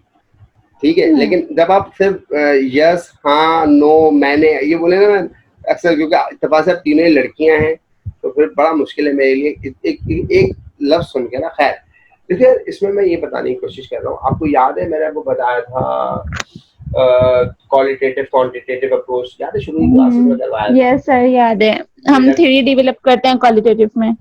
ठीक है, लेकिन जब आप सिर्फ यस, हाँ, नो, मैंने ये बोले ना, मैं अक्सर, क्योंकि इत्तेफाक से आप तीनों ही लड़कियां हैं तो फिर बड़ा मुश्किल है मेरे लिए एक लफ्ज सुन के ना। खैर, देखिए, इसमें मैं ये बताने की कोशिश कर रहा हूँ, आपको याद है मैंने आपको बताया था क्वालिटेटिव क्वांटिटेटिव अप्रोच, याद है शुरू की क्लासेस में करवाया था? यस सर, याद है। हम थ्योरी डेवलप करते हैं क्वालिटेटिव में।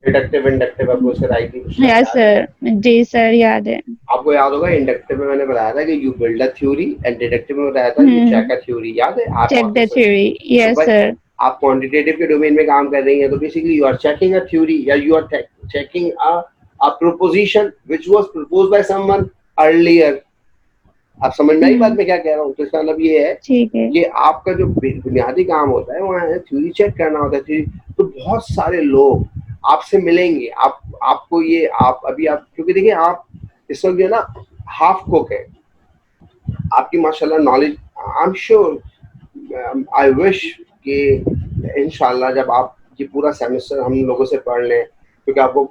डिडक्टिव इंडक्टिव अप्रोच कराई थी। यस सर, जी सर, याद है। आपको याद होगा, इंडक्टिव में मैंने बताया था कि you build a theory, and deductive में बताया था यू चेक अ थ्योरी। याद है? आप check the theory. Yes sir. आप क्वांटिटेटिव के डोमेन में काम कर रही हैं तो basically you are checking a theory, या you are checking a proposition which was proposed by someone earlier. आप समझ में आई बात मैं क्या कह रहा हूँ? तो इसका मतलब ये है, ठीक है। ये आपका जो बुनियादी काम होता है वहाँ है थ्योरी चेक करना होता है। थ्योरी तो बहुत सारे लोग आपसे मिलेंगे, आपको ये आप क्योंकि देखिए, आप इस वक्त जो है ना हाफ कुक है, आपकी माशाल्लाह knowledge, I am sure, I wish कि इंशाल्लाह जब आप ये पूरा सेमेस्टर हम लोगों से पढ़ लें, क्योंकि आपको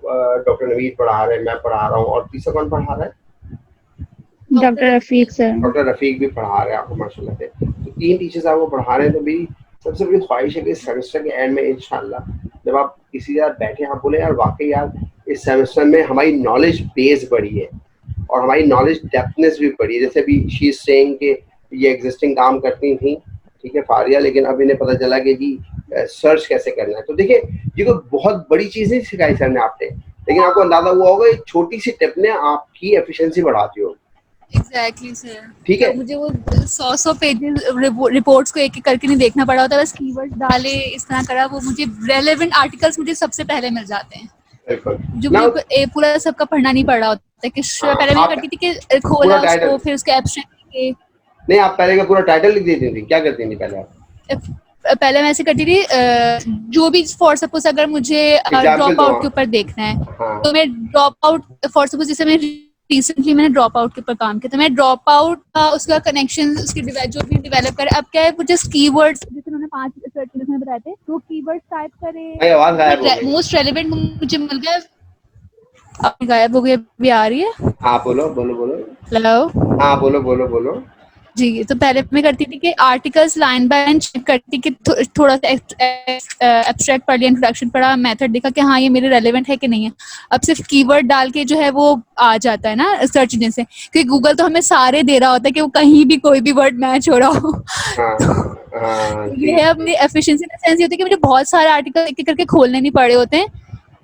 डॉक्टर नवीद पढ़ा रहे हैं, मैं पढ़ा रहा हूँ, और तीसरा कौन पढ़ा रहा है? Doctor Rafiq sir. Doctor Rafiq भी पढ़ा रहे हैं आपको माशाल्लाह से। तो 3 टीचर्स आपको पढ़ा रहे हैं, तो मेरी सबसे बड़ी ख्वाहिश है कि इस सेमेस्टर के एंड में इंशाल्लाह जब आप किसी जगह बैठे, आप बोले यार वाकई यार इस सेमेस्टर में हमारी नॉलेज बेस बढ़ी है और हमारी नॉलेज डेप्थनेस भी बढ़ी है। जैसे अभी शी इज सेइंग कि ये एग्जिस्टिंग काम करती थी, ठीक है, फारिया, लेकिन अब इन्हें पता चला कि जी सर्च कैसे करना है। तो देखिए, ये कोई बहुत बड़ी चीज़ नहीं सिखाई सर ने आपने, लेकिन आपको अंदाजा हुआ होगा एक छोटी सी टिप ने आपकी एफिशिएंसी बढ़ाती होगी। Exactly sir. ठीक है, तो मुझे वो 100 पेजेस रिपोर्ट्स को एक एक करके नहीं देखना पड़ा होता, बस कीवर्ड्स डाले, इस तरह करा, वो मुझे रेलेवेंट आर्टिकल्स मुझे सबसे पहले मिल जाते हैं, बिल्कुल। जो मुझे पूरा सबका पढ़ना नहीं पड़ा होता है। कि पहले मैं करती थी कि खोला उसको, फिर उसके एब्स्ट्रैक्ट नहीं, आप पहले का पूरा टाइटल लिख देती थी, क्या करती थी पहले आप? पहले मैं ऐसे करती थी, जो भी फॉर सपोज अगर मुझे ड्रॉप आउट के ऊपर देखना है, हाँ। तो मैं ड्रॉप आउट, फॉर सपोज जैसे मैं रिसेंटली मैंने ड्रॉप आउट के ऊपर काम किया, तो मैं ड्रॉप आउट उसका कनेक्शन, उसकी जो भी डेवलप करे, अब क्या है, वो जस्ट कीवर्ड्स जैसे मैंने 5 सर्च में बताए थे, तो कीवर्ड्स टाइप करे, आवाज गायब हो गई। मोस्ट रेलेवेंट मुझे मिल गया। अब गायब हो गई, अभी आ रही है? हाँ, बोलो बोलो बोलो। हेलो। हाँ, बोलो बोलो बोलो। जी, तो पहले मैं करती थी कि articles line by line check करती कि थोड़ा सा एब्स्ट्रैक्ट पढ़ लिया, इंट्रोडक्शन पढ़ा, मेथड देखा कि हाँ ये मेरे रेलेवेंट है कि नहीं है। अब सिर्फ कीवर्ड डाल के जो है वो आ जाता है ना सर्च इंजन से, क्योंकि गूगल तो हमें सारे दे रहा होता है कि वो कहीं भी कोई भी वर्ड मैच हो रहा हो। हाँ, ये है अपनी एफिशिएंसी का सेंस, ये होता है कि मुझे बहुत सारे आर्टिकल एक एक करके खोलने नहीं पड़े होते हैं,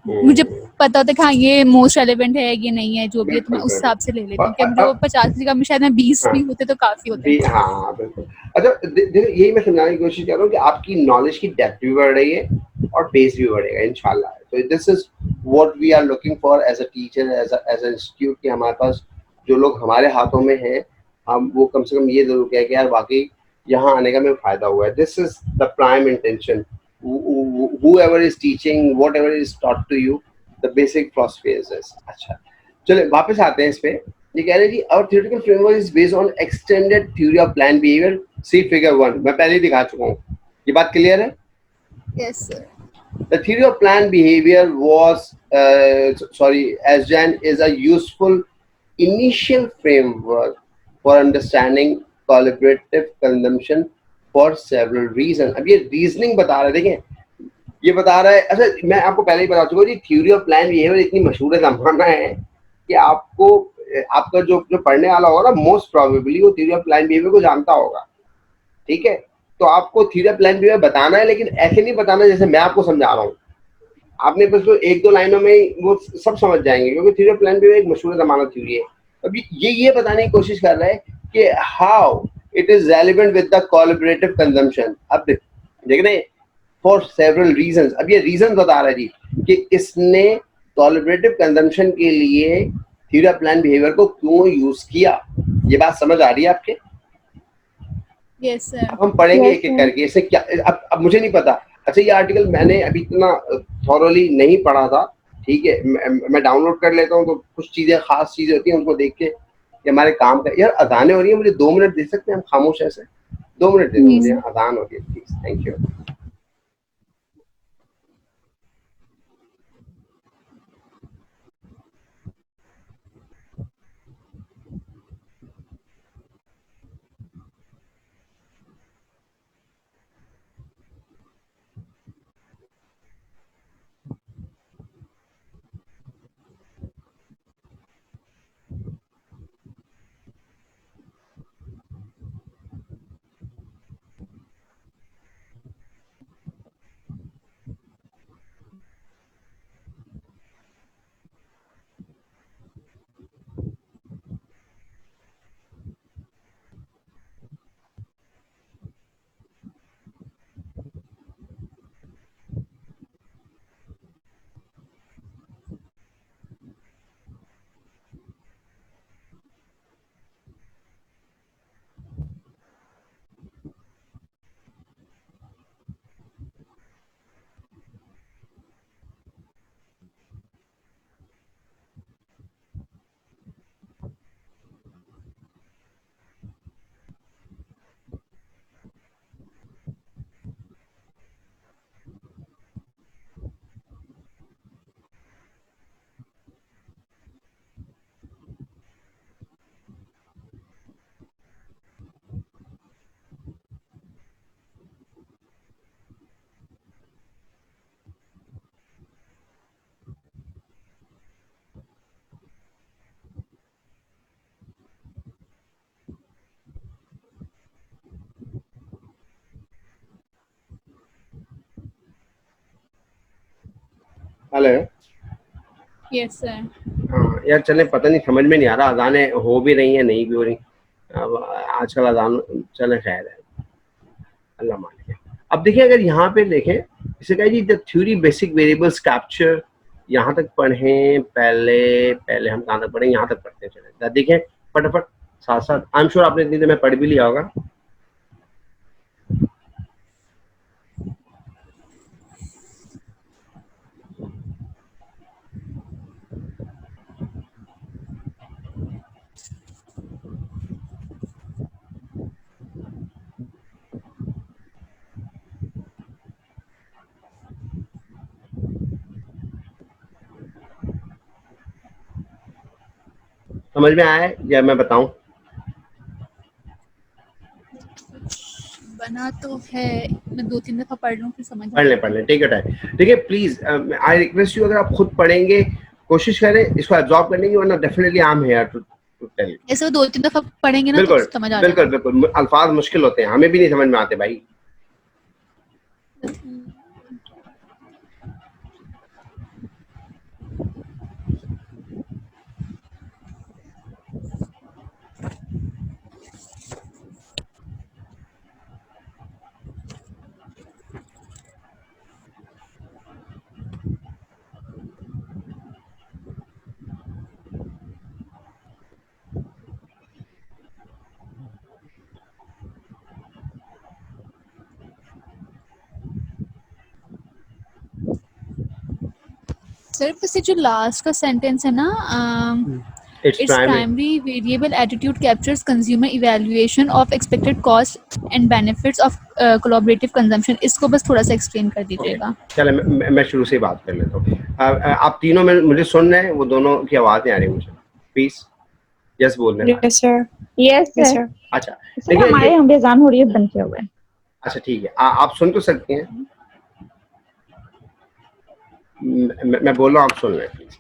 मुझे पता होता है कि हाँ ये मोस्ट रेलेवेंट है, ये नहीं है, जो भी है, तो मैं उस हिसाब से ले लेती हूँ। क्या मुझे वो 50 की जगह में शायद मैं 20 भी होते तो काफी होते। हाँ, बिल्कुल। अच्छा, यही मैं समझाने की कोशिश कर रहा हूँ कि आपकी नॉलेज की डेप्थ भी बढ़ रही है और बेस भी बढ़ेगा इंशाल्लाह। तो this is what we are looking for as a teacher, as a institute, कि हमारे पास जो लोग हमारे हाथों में हैं, हम वो कम से कम ये जरूर कहें कि यार वाकई यहाँ आने का हमें फायदा हुआ है। This is the prime intention. whoever is teaching, whatever is taught to you, the basic philosophy is this. अच्छा, चले वापस आते हैं इस पे। ये कह रहे हैं कि our theoretical framework is based on extended theory of planned behavior. See figure 1, मैं पहले ही दिखा चुका हूँ। ये बात क्लियर है? Yes sir. The theory of planned behavior was, SJAN is a useful initial framework for understanding collaborative consumption for several reasons. अब ये रीजनिंग बता रहे, देखें ये बता रहा है। अच्छा, मैं आपको पहले ही बता चुका हूँ जी, थ्योरी ऑफ प्लान बिहेवियर इतनी मशहूर जमाना है कि आपको आपका जो जो पढ़ने वाला होगा ना, मोस्ट प्रोबेबली वो थ्योरी ऑफ प्लान बिहेवियर को जानता होगा, ठीक है। तो आपको थ्योरी ऑफ प्लान बिहेवियर बताना है, लेकिन ऐसे नहीं बताना जैसे मैं आपको समझा रहा हूँ। आपने बस तो एक दो लाइनों में वो सब समझ जाएंगे, क्योंकि थ्योरी ऑफ प्लान बिहेवियर एक मशहूर जमाना थ्योरी है। अभी ये बताने की कोशिश कर रहा है कि how it is relevant with the collaborative consumption. अब देख रहे हैं, फॉर सेवरल रीजंस। अब ये रीजन बता रहा है जी कि इसने कोलैबोरेटिव कंजम्पशन के लिए थ्योरी ऑफ प्लान बिहेवियर को क्यों यूज किया। ये बात समझ आ रही है आपके? Yes sir. अब हम पढ़ेंगे Yes, एक एक sir. करके, इससे क्या। अब मुझे नहीं पता। अच्छा, ये आर्टिकल मैंने अभी इतना थॉरोली नहीं पढ़ा था, ठीक है। मैं डाउनलोड कर लेता हूँ, तो कुछ चीजें, खास चीजें होती हैं, उनको देख के कि हमारे काम का। यार अजानें हो रही है, मुझे 2 मिनट दे सकते हैं हम खामोश ऐसे? 2 मिनट दे दो मुझे, अजान हो रही है please, thank you. Hello. Yes sir. हाँ यार, चले, पता नहीं, समझ में नहीं आ रहा अजानें हो भी रही हैं नहीं भी हो रही। अब आजकल अजान, चले खैर है, अल्लाह मालिक है। अब देखिए, अगर यहाँ पे देखें, इसे कहे जी the theory basic variables capture, यहाँ तक पढ़ें। पहले हम कहाँ तक पढ़ें, यहाँ तक पढ़ते हैं। चले देखें फटाफट साथ साथ। आई एम श्योर आपने इतनी देर में पढ़ भी लिया होगा। समझ में आया है या मैं बताऊं? बना तो है, मैं 2-3 दफा पढ़ लूं फिर समझ पढ़ लें, टेक योर टाइम। ठीक है, प्लीज आई रिक्वेस्ट यू, अगर आप खुद पढ़ेंगे कोशिश करें इसको एब्जॉर्ब करने की, वरना definitely I am here to tell you. ऐसे 2-3 दफा पढ़ेंगे ना तो बिल्कुल समझ आ बिल्कुल जाएगा। बिल्कुल, अल्फाज मुश्किल होते हैं, हमें भी नहीं समझ में आते भाई। सर वैसे जो लास्ट का सेंटेंस है ना, it's its primary variable attitude captures consumer evaluation of expected cost and benefits of collaborative consumption, इसको बस थोड़ा सा एक्सप्लेन कर दीजिएगा। चले, मैं शुरू से बात कर लेता हूँ। आप तीनों में मुझे सुन रहे हैं? वो दोनों की आवाज़ नहीं आ रही मुझे, प्लीज यस बोलने वाले। Yes, sir. Yes, Yes, sir. sir. अच्छा सर देखिए हमारे यहाँ भी अजान हो रही है, बंद किया हुआ है। अच्छा ठीक है, आप सुन तो सकते हैं। मैं बोल रहा हूँ, आप सुन लें please.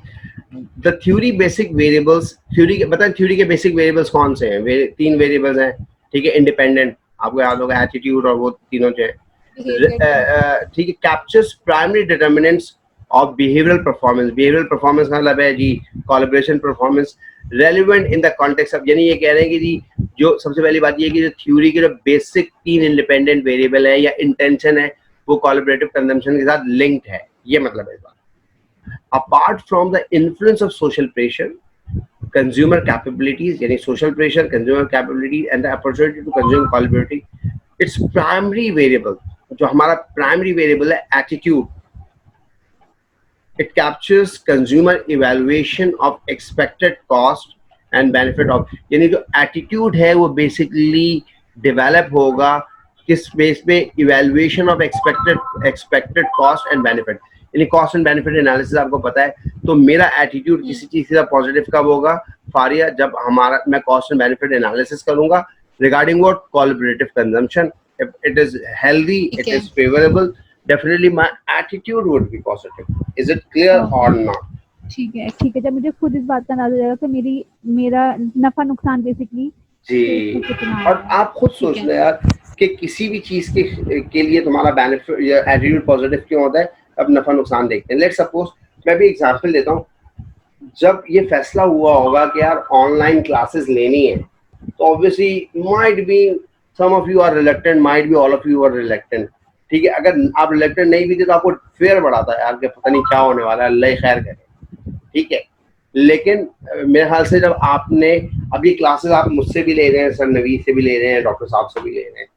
The theory basic variables, theory के बताएं, थ्योरी के बेसिक वेरिएबल्स कौन से हैं? तीन वेरिएबल्स हैं, ठीक है, इंडिपेंडेंट, आपको याद होगा एटीट्यूड और वो तीनों जो है, ठीक है, captures primary determinants of behavioural performance. Behavioural performance का मतलब है जी collaboration performance, relevant in the context of, यानी ये कह रहे हैं कि जी जो सबसे पहली बात ये है कि जो थ्योरी के जो बेसिक तीन इंडिपेंडेंट वेरिएबल है या इंटेंशन है वो कोलैबोरेटिव कंजम्पशन के साथ लिंक्ड है, ये मतलब है इस बात। Apart from the influence of social pressure, consumer capabilities, yani social pressure, consumer capabilities, and the opportunity to consume collaboratively, its primary variable, जो हमारा primary variable है attitude, it captures consumer evaluation of expected cost and benefit of, यानी जो attitude है वो basically develop होगा किस base पे, evaluation of expected cost and benefit, यानी कॉस्ट एंड बेनिफिट एनालिसिस आपको पता है। तो मेरा एटीट्यूड किसी चीज का पॉजिटिव कब होगा फारिया? जब हमारा मैं कॉस्ट एंड बेनिफिट एनालिसिस करूंगा regarding what collaborative consumption, if it is healthy, it is favourable, definitely my attitude would be positive. Is it clear और नॉट? ठीक है, जब मुझे खुद इस बात का अंदाजा जाएगा कि मेरा नफा नुकसान बेसिकली जी, और आप खुद सोच लो यार कि किसी भी चीज के लिए तुम्हारा बेनिफिट या एटीट्यूड पॉजिटिव क्यों होता है? अब नफा नुकसान देखते हैं। लेट्स सपोज, मैं भी एग्जांपल देता हूँ, जब ये फैसला हुआ होगा कि यार ऑनलाइन क्लासेस लेनी है तो obviously might be some of you are reluctant, might be all of you are reluctant, ठीक है। अगर आप रिलेक्टेंट नहीं भी थे तो आपको फेयर बढ़ा था यार कि पता नहीं क्या होने वाला है, अल्लाह खैर करे, ठीक है। लेकिन मेरे ख्याल से जब आपने अब ये क्लासेस आप मुझसे भी ले रहे हैं, सर नवीद से भी ले रहे हैं, डॉक्टर साहब से भी ले रहे हैं,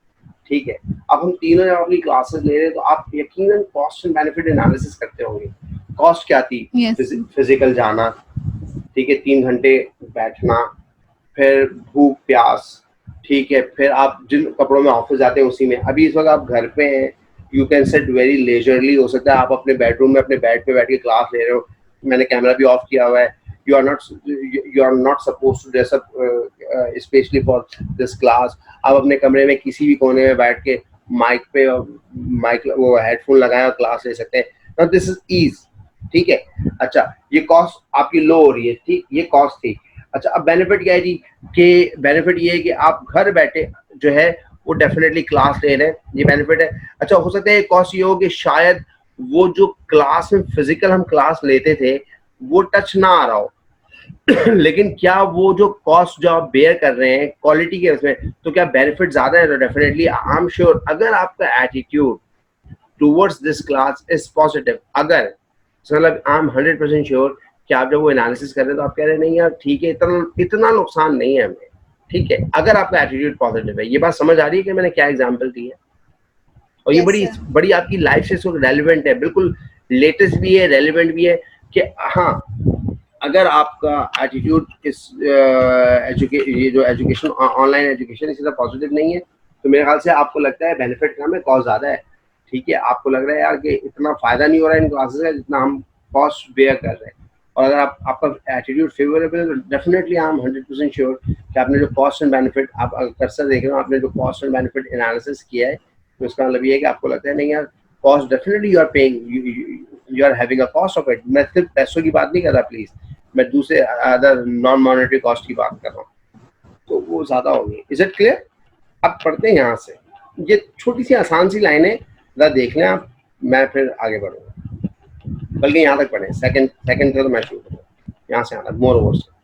ठीक है, अब हम तीनों जब अपनी क्लासेस ले रहे हैं तो आप यकीनन कॉस्ट एंड बेनिफिट एनालिसिस करते होंगे। कॉस्ट क्या थी? फिजिकल जाना, ठीक है, 3 घंटे बैठना, फिर भूख प्यास, ठीक है, फिर आप जिन कपड़ों में ऑफिस जाते हैं उसी में। अभी इस वक्त आप घर पे हैं, you can set very leisurely, हो सकता है आप अपने बेडरूम में अपने बेड पे बैठ के क्लास ले रहे हो, मैंने कैमरा भी ऑफ किया हुआ है, you are not supposed to dress up especially for this class। आप अपने कमरे में किसी भी कोने में बैठ के माइक वो हेडफोन लगाए और क्लास ले सकते हैं। now this is ease, ठीक है। अच्छा, ये कॉस्ट आपकी लो हो रही है, ठीक, ये कॉस्ट थी। अच्छा, अब बेनिफिट क्या है जी? कि बेनिफिट ये है कि आप घर बैठे जो है वो डेफिनेटली क्लास ले रहे हैं, ये बेनिफिट है। अच्छा, हो सकता है कॉस्ट ये हो कि शायद वो जो क्लास में फिजिकल हम क्लास लेते थे वो टच ना आ रहा हो लेकिन क्या वो जो कॉस्ट जो आप बेयर कर रहे हैं क्वालिटी के उसमें, तो क्या बेनिफिट ज्यादा है? तो डेफिनेटली आई एम श्योर अगर आपका attitude towards this class is positive, अगर मतलब आई एम 100% श्योर कि आप जब वो एनालिसिस कर रहे हैं तो आप कह रहे हैं नहीं यार ठीक है, इतना नुकसान नहीं है हमें, ठीक है, अगर आपका एटीट्यूड पॉजिटिव है। ये बात समझ आ रही है कि मैंने क्या एग्जांपल दी है? और ये बड़ी आपकी लाइफ से रेलेवेंट है, बिल्कुल लेटेस्ट भी है, रेलेवेंट भी है कि हाँ, अगर आपका एटीट्यूड इस ये जो एजुकेशन, ऑनलाइन एजुकेशन इसी तरह पॉजिटिव नहीं है तो मेरे ख्याल से आपको लगता है बेनिफिट कम है, कॉस्ट ज्यादा है, ठीक है। आपको लग रहा है यार कि इतना फायदा नहीं हो रहा है इन क्लासेस का जितना हम कॉस्ट बेयर कर रहे हैं। और अगर आपका एटीट्यूड फेवरेबल है तो डेफिनेटली आई एम 100% श्योर कि आपने जो कॉस्ट एंड बेनिफिट, आप कर्सर देख रहे हो, आपने जो कॉस्ट एंड बेनिफिट एनालिसिस किया है तो इसका मतलब ये है कि आपको लगता है नहीं यार cost definitely you are paying, you are having a cost of it. मैं सिर्फ पैसों की बात नहीं कर रहा प्लीज, मैं दूसरे अदर नॉन मॉनेटरी कॉस्ट की बात कर रहा हूँ, तो वो ज्यादा होगी। Is it clear? अब पढ़ते हैं यहाँ से, ये छोटी सी आसान सी लाइनें जरा देख लें आप, मैं फिर आगे बढ़ूंगा, बल्कि यहाँ तक पढ़े, सेकंड से तो मैं शुरू करूँगा, यहाँ से यहाँ तक मोर ओवर से।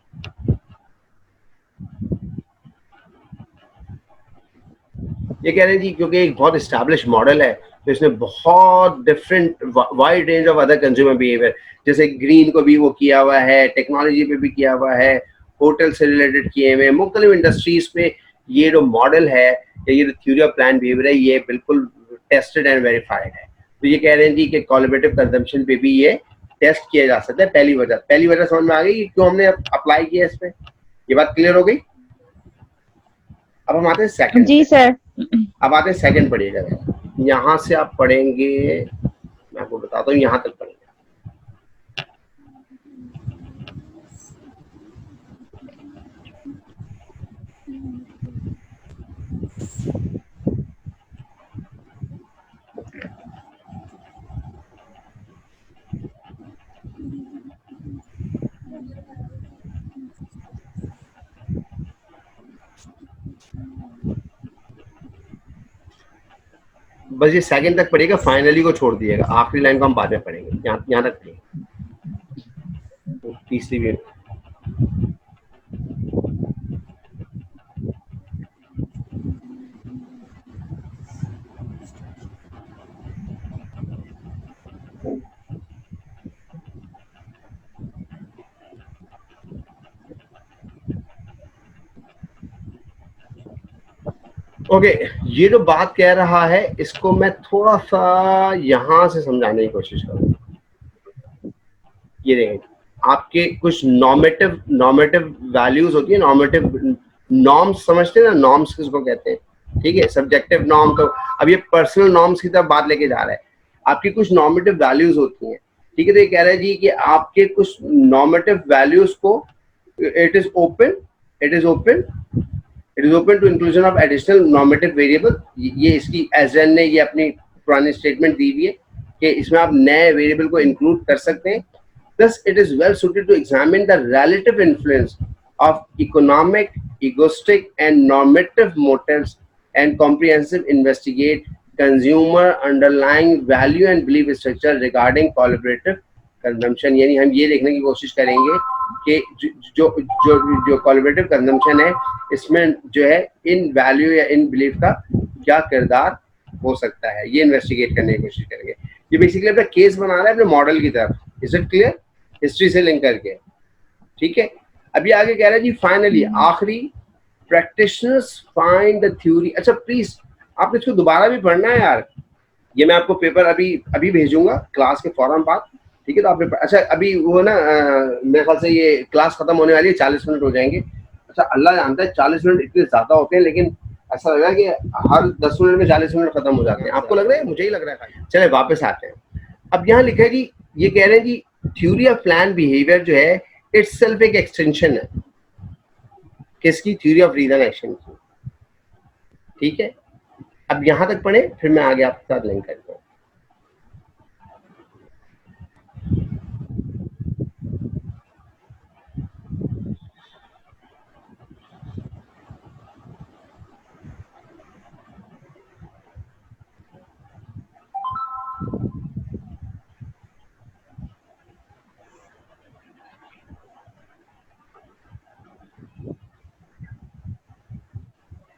ये कह रहे हैं जी क्योंकि एक बहुत एस्टैब्लिश मॉडल है तो इसमें बहुत different wide range of other consumer behaviour, जैसे ग्रीन को भी वो किया हुआ है, टेक्नोलॉजी पे भी किया हुआ है, होटल से रिलेटेड किए हुए, मुख्तलिफ इंडस्ट्रीज पे ये जो मॉडल है, ये जो थ्योरी ऑफ प्लान बिहेवियर है, ये बिल्कुल टेस्टेड एंड वेरीफाइड है। तो ये कह रहे हैं जी कि कोलैबोरेटिव कंजम्पशन पे भी ये टेस्ट किया जा सकता है। पहली वजह समझ में आ गई क्यों हमने अप्लाई किया इस पे, ये बात क्लियर हो गई। अब हम आते हैं सेकंड। जी सर। अब आते हैं सेकंड, पढ़िएगा, यहाँ से आप पढ़ेंगे, मैं आपको बताता हूँ यहाँ तक पढ़ेंगे। बस ये सेकंड तक पढ़िएगा, फाइनली को छोड़ दिएगा, आखिरी लाइन को हम बाद में पढ़ेंगे, यहाँ तक पढ़िएगा। तीसरी भी ओके ये जो बात कह रहा है इसको मैं थोड़ा सा यहां से समझाने की कोशिश करूंगा। ये देखें, आपके कुछ नॉर्मेटिव वैल्यूज होती है, नॉर्मेटिव नॉर्म्स समझते हैं ना, नॉर्म्स किसको कहते हैं, ठीक है, सब्जेक्टिव नॉर्म। तो अब ये पर्सनल नॉर्म्स की तरफ बात लेके जा रहा है। आपकी कुछ नॉर्मेटिव वैल्यूज होती हैं, ठीक है। तो ये कह रहा है जी कि आपके कुछ नॉर्मेटिव वैल्यूज को it is open to inclusion of additional normative variable. ये इसकी एसएन ने ये अपनी पुरानी स्टेटमेंट दी हुई है कि इसमें आप नए वेरिएबल को इंक्लूड कर सकते हैं। Thus, it is well suited to examine the relative influence of economic, egoistic, and normative motives and comprehensive investigate consumer underlying value and belief structure regarding collaborative consumption। यानी हम ये देखने की कोशिश करेंगे कि जो collaborative consumption है इसमें जो है इन वैल्यू या इन बिलीफ का क्या किरदार हो सकता है, ये इन्वेस्टिगेट करने की कोशिश करेंगे। ये बेसिकली अपना केस बना रहा है अपने मॉडल की तरफ। Is it clear? हिस्ट्री से लिंक करके, ठीक है। अभी आगे कह रहा है जी फाइनली आखिरी, प्रैक्टिशनर्स फाइंड द थ्योरी। अच्छा प्लीज आप इसको दोबारा भी पढ़ना है यार, ये मैं आपको पेपर अभी भेजूंगा क्लास के फौरन बाद, ठीक है। तो आप अच्छा अभी वो ना मेरे ख्याल से ये क्लास खत्म होने वाली है, 40 मिनट हो जाएंगे। अच्छा अल्लाह जानता है 40 मिनट इतने ज्यादा होते हैं, लेकिन ऐसा लग रहा है कि हर 10 मिनट में 40 मिनट खत्म हो जाते हैं। आपको लग रहा है? मुझे ही लग रहा है। चले वापस आते हैं। अब यहाँ लिखा है जी, ये कह रहे हैं जी थ्योरी ऑफ प्लान बिहेवियर जो है इटसेल्फ एक एक्सटेंशन है किसकी? थ्योरी ऑफ रीजन एक्शन की, ठीक है। अब यहां तक पढ़े, फिर मैं आगे आपके साथ लिंक करता हूँ।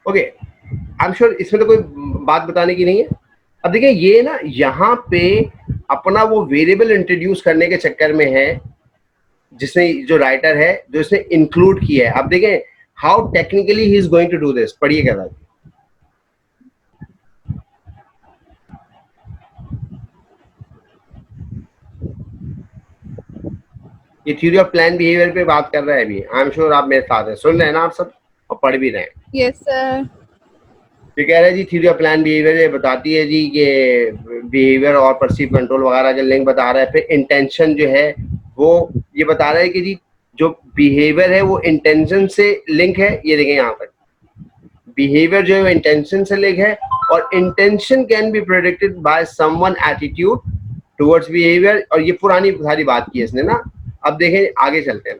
ओके आई एम श्योर इसमें तो कोई बात बताने की नहीं है। अब देखिए ये ना यहाँ पे अपना वो वेरिएबल इंट्रोड्यूस करने के चक्कर में है, जिसने जो राइटर है जो इसने इंक्लूड किया है। अब देखें how technically he is going to do this. पढ़िए क्या था, ये थ्योरी ऑफ प्लान बिहेवियर पे बात कर रहा है अभी। आई एम श्योर आप मेरे साथ हैं, सुन रहे हैं ना आप सब और पढ़ भी रहे हैं। Yes sir. तो कह रहे हैं जी थ्योरी ऑफ प्लान बिहेवियर ये बताती है जी कि बिहेवियर और परसीव कंट्रोल वगैरह का लिंक बता रहा है। फिर इंटेंशन जो है वो ये बता रहा है कि जी जो बिहेवियर है वो इंटेंशन से लिंक है। ये देखें यहाँ पर बिहेवियर जो है इंटेंशन से लिंक है, और intention can be predicted by someone attitude towards behaviour. और ये पुरानी सारी बात की है इसने ना। अब देखें आगे चलते हैं,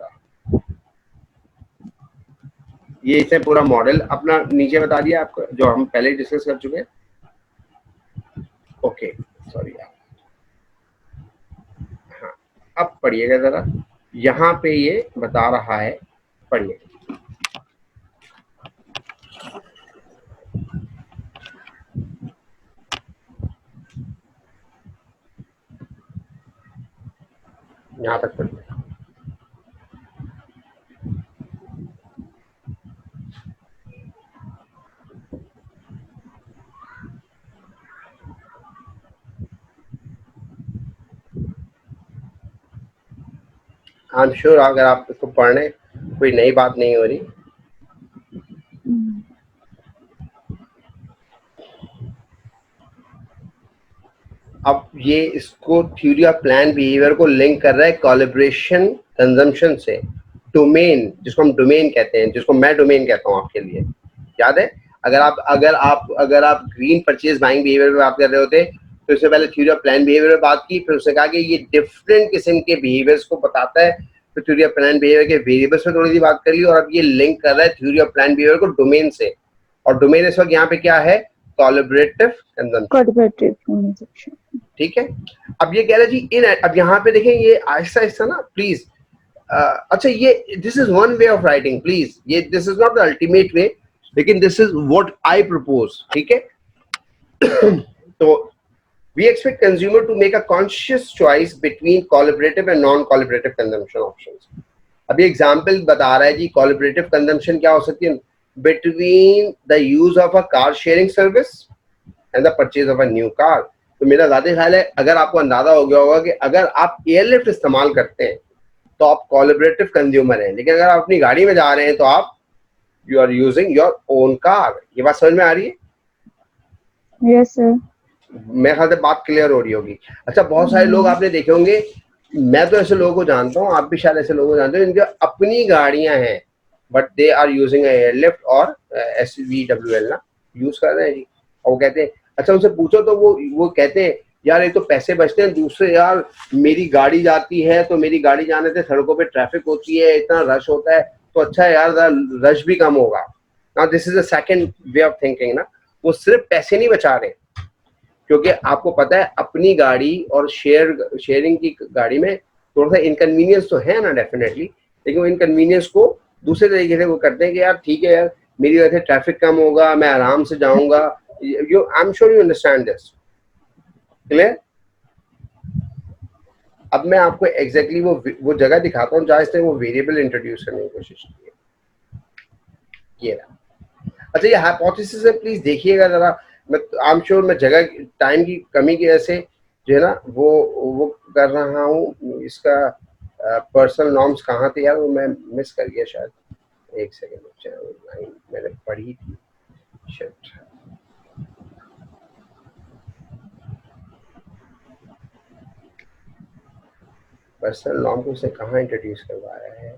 ये इसने पूरा मॉडल अपना नीचे बता दिया आपको जो हम पहले डिस्कस कर चुके हैं। ओके सॉरी यार, हाँ अब पढ़िएगा जरा, यहाँ पे ये बता रहा है, पढ़िए। यहाँ तक पढ़िए। आई एम श्योर अगर आप इसको पढ़ने कोई नई बात नहीं हो रही। अब ये इसको थ्योरी ऑफ प्लान बिहेवियर को लिंक कर रहा है कोलैबोरेशन कंजम्पशन से। डोमेन, जिसको हम डोमेन कहते हैं, जिसको मैं डोमेन कहता हूँ आपके लिए, याद है? अगर आप ग्रीन परचेज बाइंग बिहेवियर पे बात कर रहे होते तो इससे पहले थ्योरी ऑफ प्लान बिहेवियर पे बात की, फिर उसने कहा कि ये डिफरेंट किस्म के बिहेवियर्स को बताता है। फिर थ्योरी ऑफ प्लान बिहेवियर के वेरिएबल्स पे थोड़ी सी बात कर ली, और अब ये लिंक कर रहा है थ्योरी ऑफ प्लान बिहेवियर को डोमेन से। और डोमेन इस वक्त यहाँ पे क्या है? Collaborative consumption. कोलैबोरेटिव कंजम्पशन, ठीक है। अब ये कह रहा जी इन, अब यहाँ पे देखें ये आहिस्ता आहिस्ता ना प्लीज, अच्छा ये this is one way of writing please, ये this is not the ultimate way, लेकिन this is what I propose, ठीक है। तो we expect consumer to make a conscious choice between collaborative and non-collaborative consumption options. अभी example बता रहा है जी, collaborative consumption क्या हो सकती है, between the use of a car sharing service and the purchase of a new car। तो मेरा ज़ाती ख्याल है, अगर आपको अंदाजा हो गया होगा कि अगर आप एयरलिफ्ट इस्तेमाल करते हैं तो आप कोलैबोरेटिव कंज्यूमर हैं, लेकिन अगर आप अपनी गाड़ी में जा रहे हैं तो आप you are using your own car. ये बात समझ में आ रही है? Yes sir. मेरे ख्याल से बात क्लियर हो रही होगी। अच्छा, बहुत सारे लोग आपने देखे होंगे, मैं तो ऐसे लोगों को जानता हूँ, आप भी शायद ऐसे लोगों को जानते हो, जिनके अपनी गाड़ियां हैं but they are using airlift और SVWL ना यूज कर रहे हैं जी। और वो कहते हैं, अच्छा उनसे पूछो तो वो कहते हैं यार ये तो पैसे बचते हैं, दूसरे यार मेरी गाड़ी जाती है तो मेरी गाड़ी जाने से सड़कों पे ट्रैफिक होती है, इतना रश होता है, तो अच्छा है यार रश भी कम होगा ना। This is a second way of thinking ना। वो सिर्फ पैसे नहीं बचा रहे, क्योंकि आपको पता है अपनी गाड़ी और शेयरिंग की गाड़ी में थोड़ा सा इनकन्वीनियंस तो है ना डेफिनेटली, लेकिन वो इनकन्वीनियंस को दूसरे तरीके से वो करते हैं कि यार ठीक है यार मेरी वजह से ट्रैफिक कम होगा, मैं आराम से जाऊंगा। आई am sure you understand this, clear? अब मैं आपको एग्जैक्टली वो जगह दिखाता हूँ जहाँ इसने वो वेरिएबल इंट्रोड्यूस करने की कोशिश की है। ये रहा। अच्छा, ये हाइपोथेसिस है, प्लीज देखिएगा जरा। मैं आई एम श्योर मैं जगह टाइम की कमी की वजह से जो है ना वो कर रहा हूँ। इसका पर्सनल नॉर्म्स कहाँ थे यार, वो मैं मिस कर गया शायद। एक सेकेंड, मैंने पढ़ी थी शिट। पर्सनल नॉर्म को उसे कहाँ इंट्रोड्यूस करवाया है?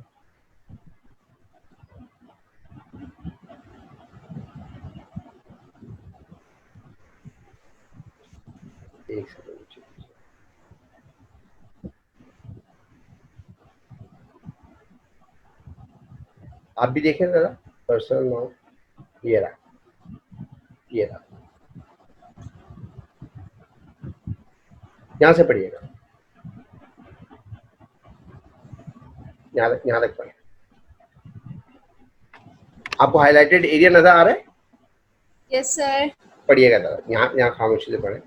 एक सेकेंड, आप भी देखें जरा पर्सनल नॉर्म। ये रहा, ये रहा, यहां से पढ़िएगा, यहाँ तक पढ़े। आपको हाईलाइटेड एरिया नजर आ रहा है? Yes sir. पढ़िएगा जरा, यहाँ खामोशी से पढ़े।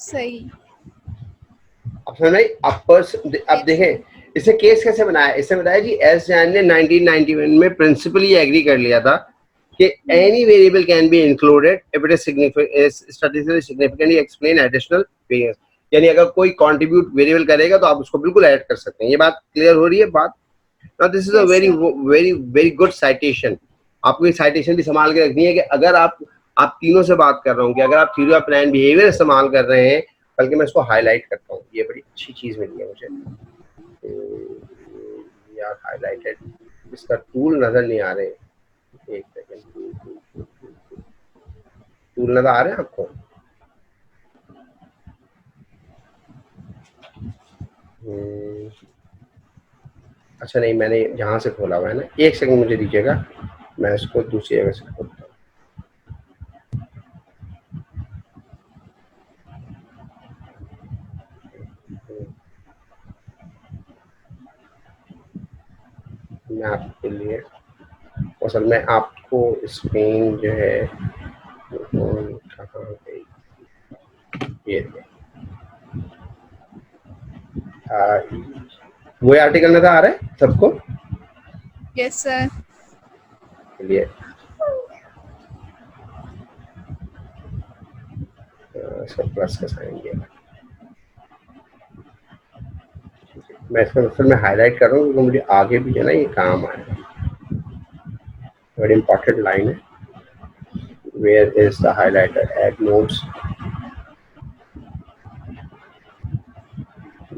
सही। अब समझ में? अब देखें इसे केस कैसे बनाया। इसने बताया जी एस जैन ने 1991 में प्रिंसिपली एग्री कर लिया था कि any variable can be included if it is statistically significantly explain additional variance. यानी अगर कोई कंट्रीब्यूट वेरिएबल करेगा तो आप उसको बिल्कुल ऐड कर सकते हैं। ये बात क्लियर हो रही है बात? Now this is a very very very good citation. आपको ये साइटेशन भी संभाल के रखनी है कि अगर आप तीनों से बात कर रहा हूँ कि अगर आप थ्योरी ऑफ प्लान बिहेवियर इस्तेमाल कर रहे हैं, बल्कि मैं इसको हाईलाइट करता हूँ, ये बड़ी अच्छी चीज मिली है मुझे यार। हाईलाइटेड इसका टूल नजर नहीं आ रहे, एक सेकंड, टूल नजर आ रहे हैं आपको? अच्छा नहीं, मैंने जहां से खोला हुआ है ना, एक सेकंड मुझे दीजिएगा, मैं इसको दूसरी जगह से खोलता हूँ। मैं आपके लिए असल में आपको स्क्रीन जो है कहाँ गई, ये वो आर्टिकल नजर आ रहा है सबको? Yes sir. चलिए प्लस का साइन दिया। मैं इसको असल में हाईलाइट कर रहा हूँ क्योंकि मुझे आगे भी जो है ना ये काम आएगा। बड़ी इंपॉर्टेंट लाइन है। Where is the highlighter? Add notes.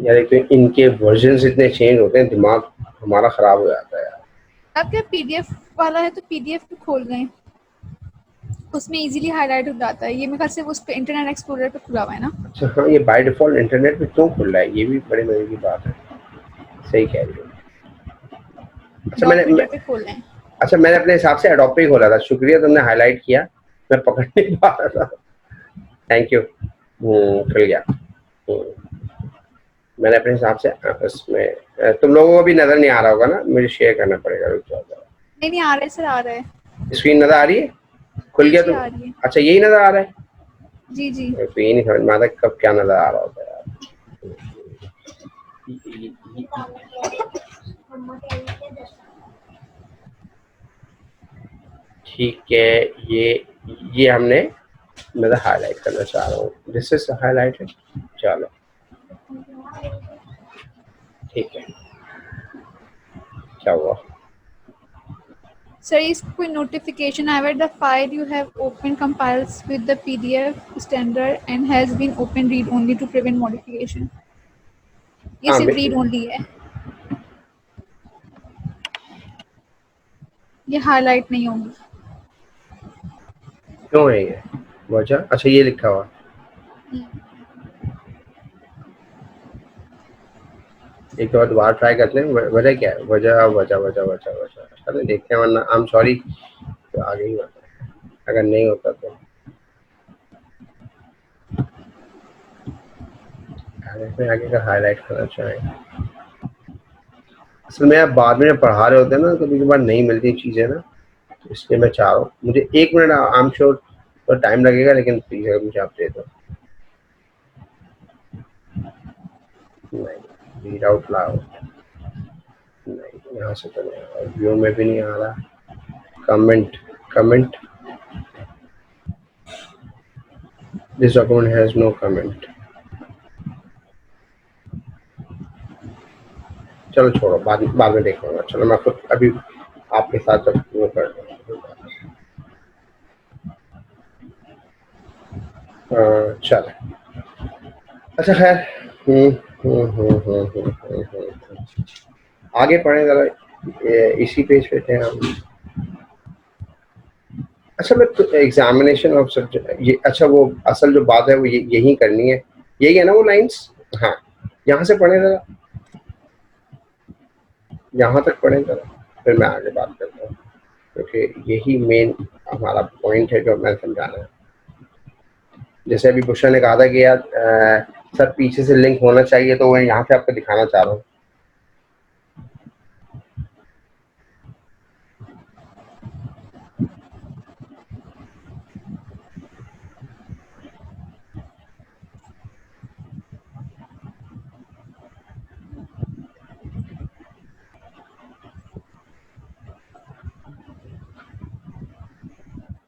यार एक तो इनके वर्जन्स इतने चेंज होते हैं, दिमाग हमारा खराब हो जाता है यार। आप क्या PDF वाला है तो पीडीएफ पे खोल लें, उसमें इजीली हाईलाइट हो जाता है। ये मेरे ख्याल से उस पे इंटरनेट एक्सप्लोरर पे खुला हुआ है ना। अच्छा हाँ, ये बाय डिफॉल्ट इंटरनेट पे क्यों खुल रहा है, ये भी बड़े मजे की बात है। सही कह रही हो। अच्छा डॉक्यूमेंट पे खोल लें। अच्छा मैंने अपने हिसाब से एडोब पे ही खोला था, शुक्रिया तुमने हाईलाइट किया, मैं पकड़ नहीं पा रहा था, थैंक यू। खुल गया। मैंने अपने हिसाब से इसमें तुम लोगों को भी नजर नहीं आ रहा होगा ना, मुझे शेयर करना पड़ेगा। रुक जाओ, नहीं आ रहा है सर, आ रहा है। स्क्रीन नजर आ रही है? खुल गया तो? आ रही है। अच्छा यही नजर आ रहा है? जी जी। तो ये नहीं समझ में आता कब क्या नजर आ रहा होता है यार। ठीक है, ये हमने मैं हाईलाइट करना चाह रहा हूँ, दिस इज हाईलाइटेड। चलो ठीक है, क्या हुआ? सर इसको कोई नोटिफिकेशन आया है, the file you have open compiles with the PDF standard and has been open read only to prevent modification. ये सिर्फ रीड ओनली है, ये हाईलाइट नहीं होगी। क्यों है ये वजह? अच्छा ये लिखा हुआ, एक बार दोबारा ट्राई करते हैं, वजह क्या है? वजह वजह वजह वजह वजह चलो देखते हैं, वरना आई एम सॉरी तो आगे ही होता है, अगर नहीं होता तो आगे का हाईलाइट करना चाहेंगे। असल में आप बाद में पढ़ा रहे होते हैं ना, कभी कभार नहीं मिलती चीज़ें ना, तो इसलिए मैं चाह रहा हूँ, मुझे 1 मिनट आई एम श्योर तो टाइम लगेगा, लेकिन प्लीज अगर मुझे आप दे दो। नहीं रीड आउट लाउड नहीं, यहाँ से तो नहीं, व्यू में भी नहीं आ रहा। Comment this document has no comment. चलो छोड़ो, बाद में देख लूंगा। चलो मैं खुद अभी आपके साथ जब वो कर चलो अच्छा खैर आगे पढ़े जरा, इसी पेज पे थे हम। अच्छा मैं एग्जामिनेशन ऑफ सब्जेक्ट, ये अच्छा वो असल जो बात है वो यही करनी है, यही है ना वो लाइंस? हाँ यहाँ से पढ़े जरा, यहाँ तक पढ़े जरा, फिर मैं आगे बात करता हूँ, क्योंकि यही मेन हमारा पॉइंट है जो मैं समझाना है। जैसे अभी बुशा ने कहा था कि यार सर पीछे से लिंक होना चाहिए, तो मैं यहाँ से आपको दिखाना चाह रहा हूँ।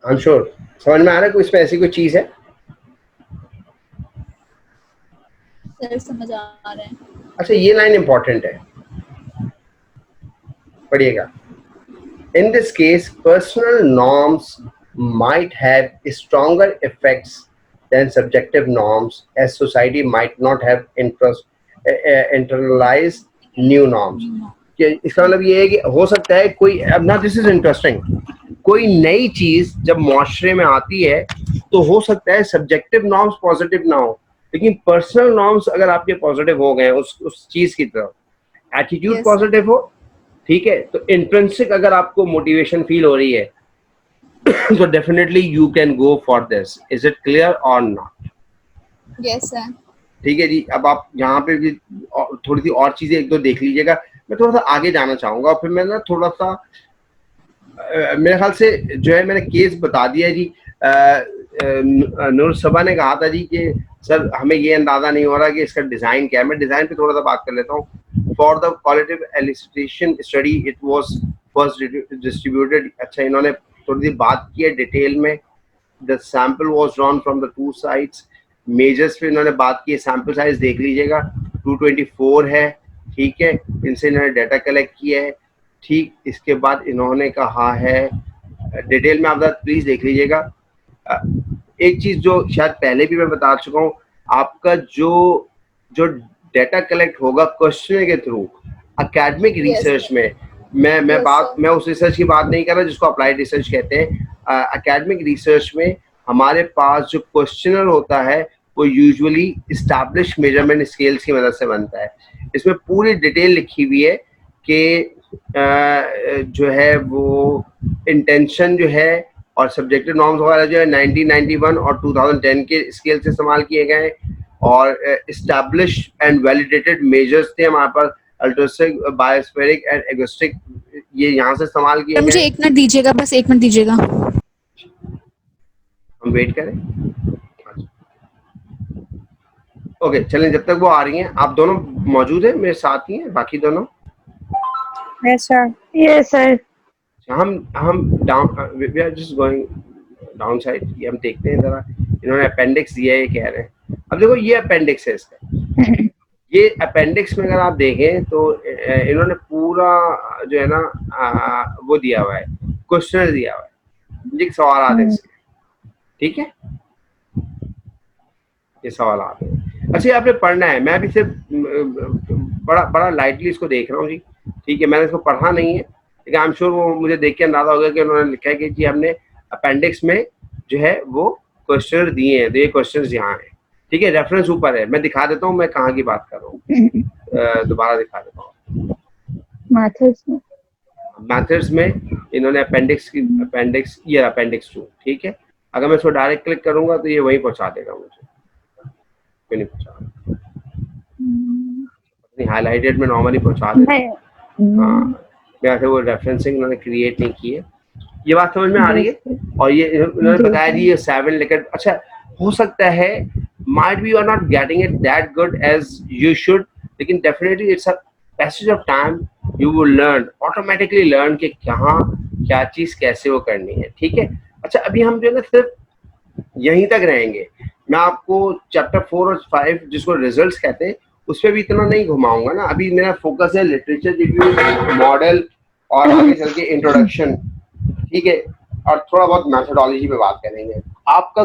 I'm sure समझ में आ रहा है कोई इसमें ऐसी कोई चीज है? सर समझ आ रहा है। अच्छा ये लाइन इंपॉर्टेंट है, पढ़िएगा। In this case, personal norms might have stronger effects than subjective norms, as society might not have internalized new norms. इसका मतलब ये है कि हो सकता है कोई, अब ना दिस इज इंटरेस्टिंग, कोई नई चीज जब माशरे में आती है तो हो सकता है सब्जेक्टिव नॉर्म्स पॉजिटिव ना हो, लेकिन पर्सनल नॉर्म्स अगर आपके पॉजिटिव हो गए उस चीज की तरफ, एटीट्यूड पॉजिटिव हो, ठीक है, तो इंट्रिंसिक अगर आपको मोटिवेशन फील हो रही है तो definitely you can go for this. Is it clear और नॉट? Yes sir. ठीक है जी। अब आप यहाँ पे भी थोड़ी सी और चीजें एक दो देख लीजिएगा, मैं थोड़ा सा आगे जाना चाहूंगा, फिर मैं ना थोड़ा सा मेरे ख्याल से जो है मैंने केस बता दिया जी। नूर सबा ने कहा था जी कि सर हमें ये अंदाजा नहीं हो रहा कि इसका डिजाइन क्या है। मैं डिजाइन पे थोड़ा सा बात कर लेता हूँ। For the qualitative elicitation study it was first distributed. अच्छा इन्होंने थोड़ी सी बात की है डिटेल में। The sample was drawn from the two sides. Measures पे इन्होंने बात की है, सैंपल साइज देख लीजिएगा 224 है, ठीक है, इनसे इन्होंने डाटा कलेक्ट किया है, ठीक। इसके बाद इन्होंने कहा है डिटेल में, आप प्लीज देख लीजिएगा। एक चीज जो शायद पहले भी मैं बता चुका हूँ, आपका जो डाटा कलेक्ट होगा क्वेश्चन के थ्रू एकेडमिक रिसर्च में, मैं उस रिसर्च की बात नहीं कर रहा जिसको अप्लाइड रिसर्च कहते हैं। एकेडमिक रिसर्च में हमारे पास जो क्वेश्चनर होता है वो यूजुअली इस्टेब्लिश मेजरमेंट स्केल्स की मदद से बनता है। इसमें पूरी डिटेल लिखी हुई है कि जो है वो इंटेंशन जो है और सब्जेक्टिव नॉर्म्स वगैरह जो है 1991 और 2010 के स्केल से इस्तेमाल किए गए और इस्टेब्लिश एंड वैलिडेटेड मेजर्स थे हमारे पास, अल्ट्रोस्टिक, बायोस्फेरिक एंड एगोस्टिक, ये यहाँ से इस्तेमाल किए मुझे गए। 1 मिनट दीजिएगा, बस 1 मिनट दीजिएगा। हम वेट करें। ओके, चलें, जब तक वो आ रही हैं, आप दोनों मौजूद हैं, मेरे साथ ही हैं बाकी दोनों? Yes, sir. Yes, sir. हम down, we are just going down side. ये हम देखते हैं जरा, इन्होंने अपेंडिक्स दिया है, ये कह रहे हैं। अब देखो ये अपेंडिक्स है इसका। ये अपेंडिक्स में अगर आप देखें तो इन्होंने पूरा जो है ना वो दिया हुआ है, क्वेश्चन दिया हुआ है, ये सवाल आते हैं इसके, ठीक है, ये सवाल आते हैं। अच्छा, ये आपने पढ़ना है, मैं अभी सिर्फ बड़ा लाइटली इसको देख रहा हूँ जी, ठीक है, मैंने इसको पढ़ा नहीं है, लेकिन आई एम श्योर वो मुझे देख के अंदाजा होगा कि उन्होंने लिखा है कि जी हमने अपेंडिक्स में जो है वो क्वेश्चन दिए हैं, तो ये क्वेश्चन यहाँ हैं, ठीक है, रेफरेंस ऊपर है, मैं दिखा देता हूँ मैं कहाँ की बात कर रहा हूँ, दोबारा दिखा देता हूँ। मैथड्स में इन्होंने अपेंडिक्स ये अपेंडिक्स 2, ठीक है, अगर मैं इसको डायरेक्ट क्लिक करूंगा तो ये वहीं पहुंचा देगा मुझे, क्यों नहीं पहुंचा, हाईलाइटेड में नॉर्मली पहुंचा देता है। हाँ, वैसे वो रेफरेंसिंग उन्होंने क्रिएट नहीं की है। ये बात समझ में आ रही है? और ये उन्होंने बताया जी ये 7 लेकर, अच्छा हो सकता है might be you are not getting it that good as you should, लेकिन definitely it's a passage of time, you will learn, automatically learn कि कहाँ क्या चीज़ कैसे वो करनी है, ठीक है। अच्छा, अभी हम जो है ना सिर्फ यहीं तक रहेंगे, मैं आपको चैप्टर 4 और 5 जिसको रिजल्ट्स कहते हैं उस पर भी इतना नहीं घुमाऊंगा ना, अभी मेरा फोकस है लिटरेचर रिव्यू, मॉडल और आगे चल के इंट्रोडक्शन, ठीक है, और थोड़ा बहुत मैथोडोलॉजी पे बात करेंगे। आपका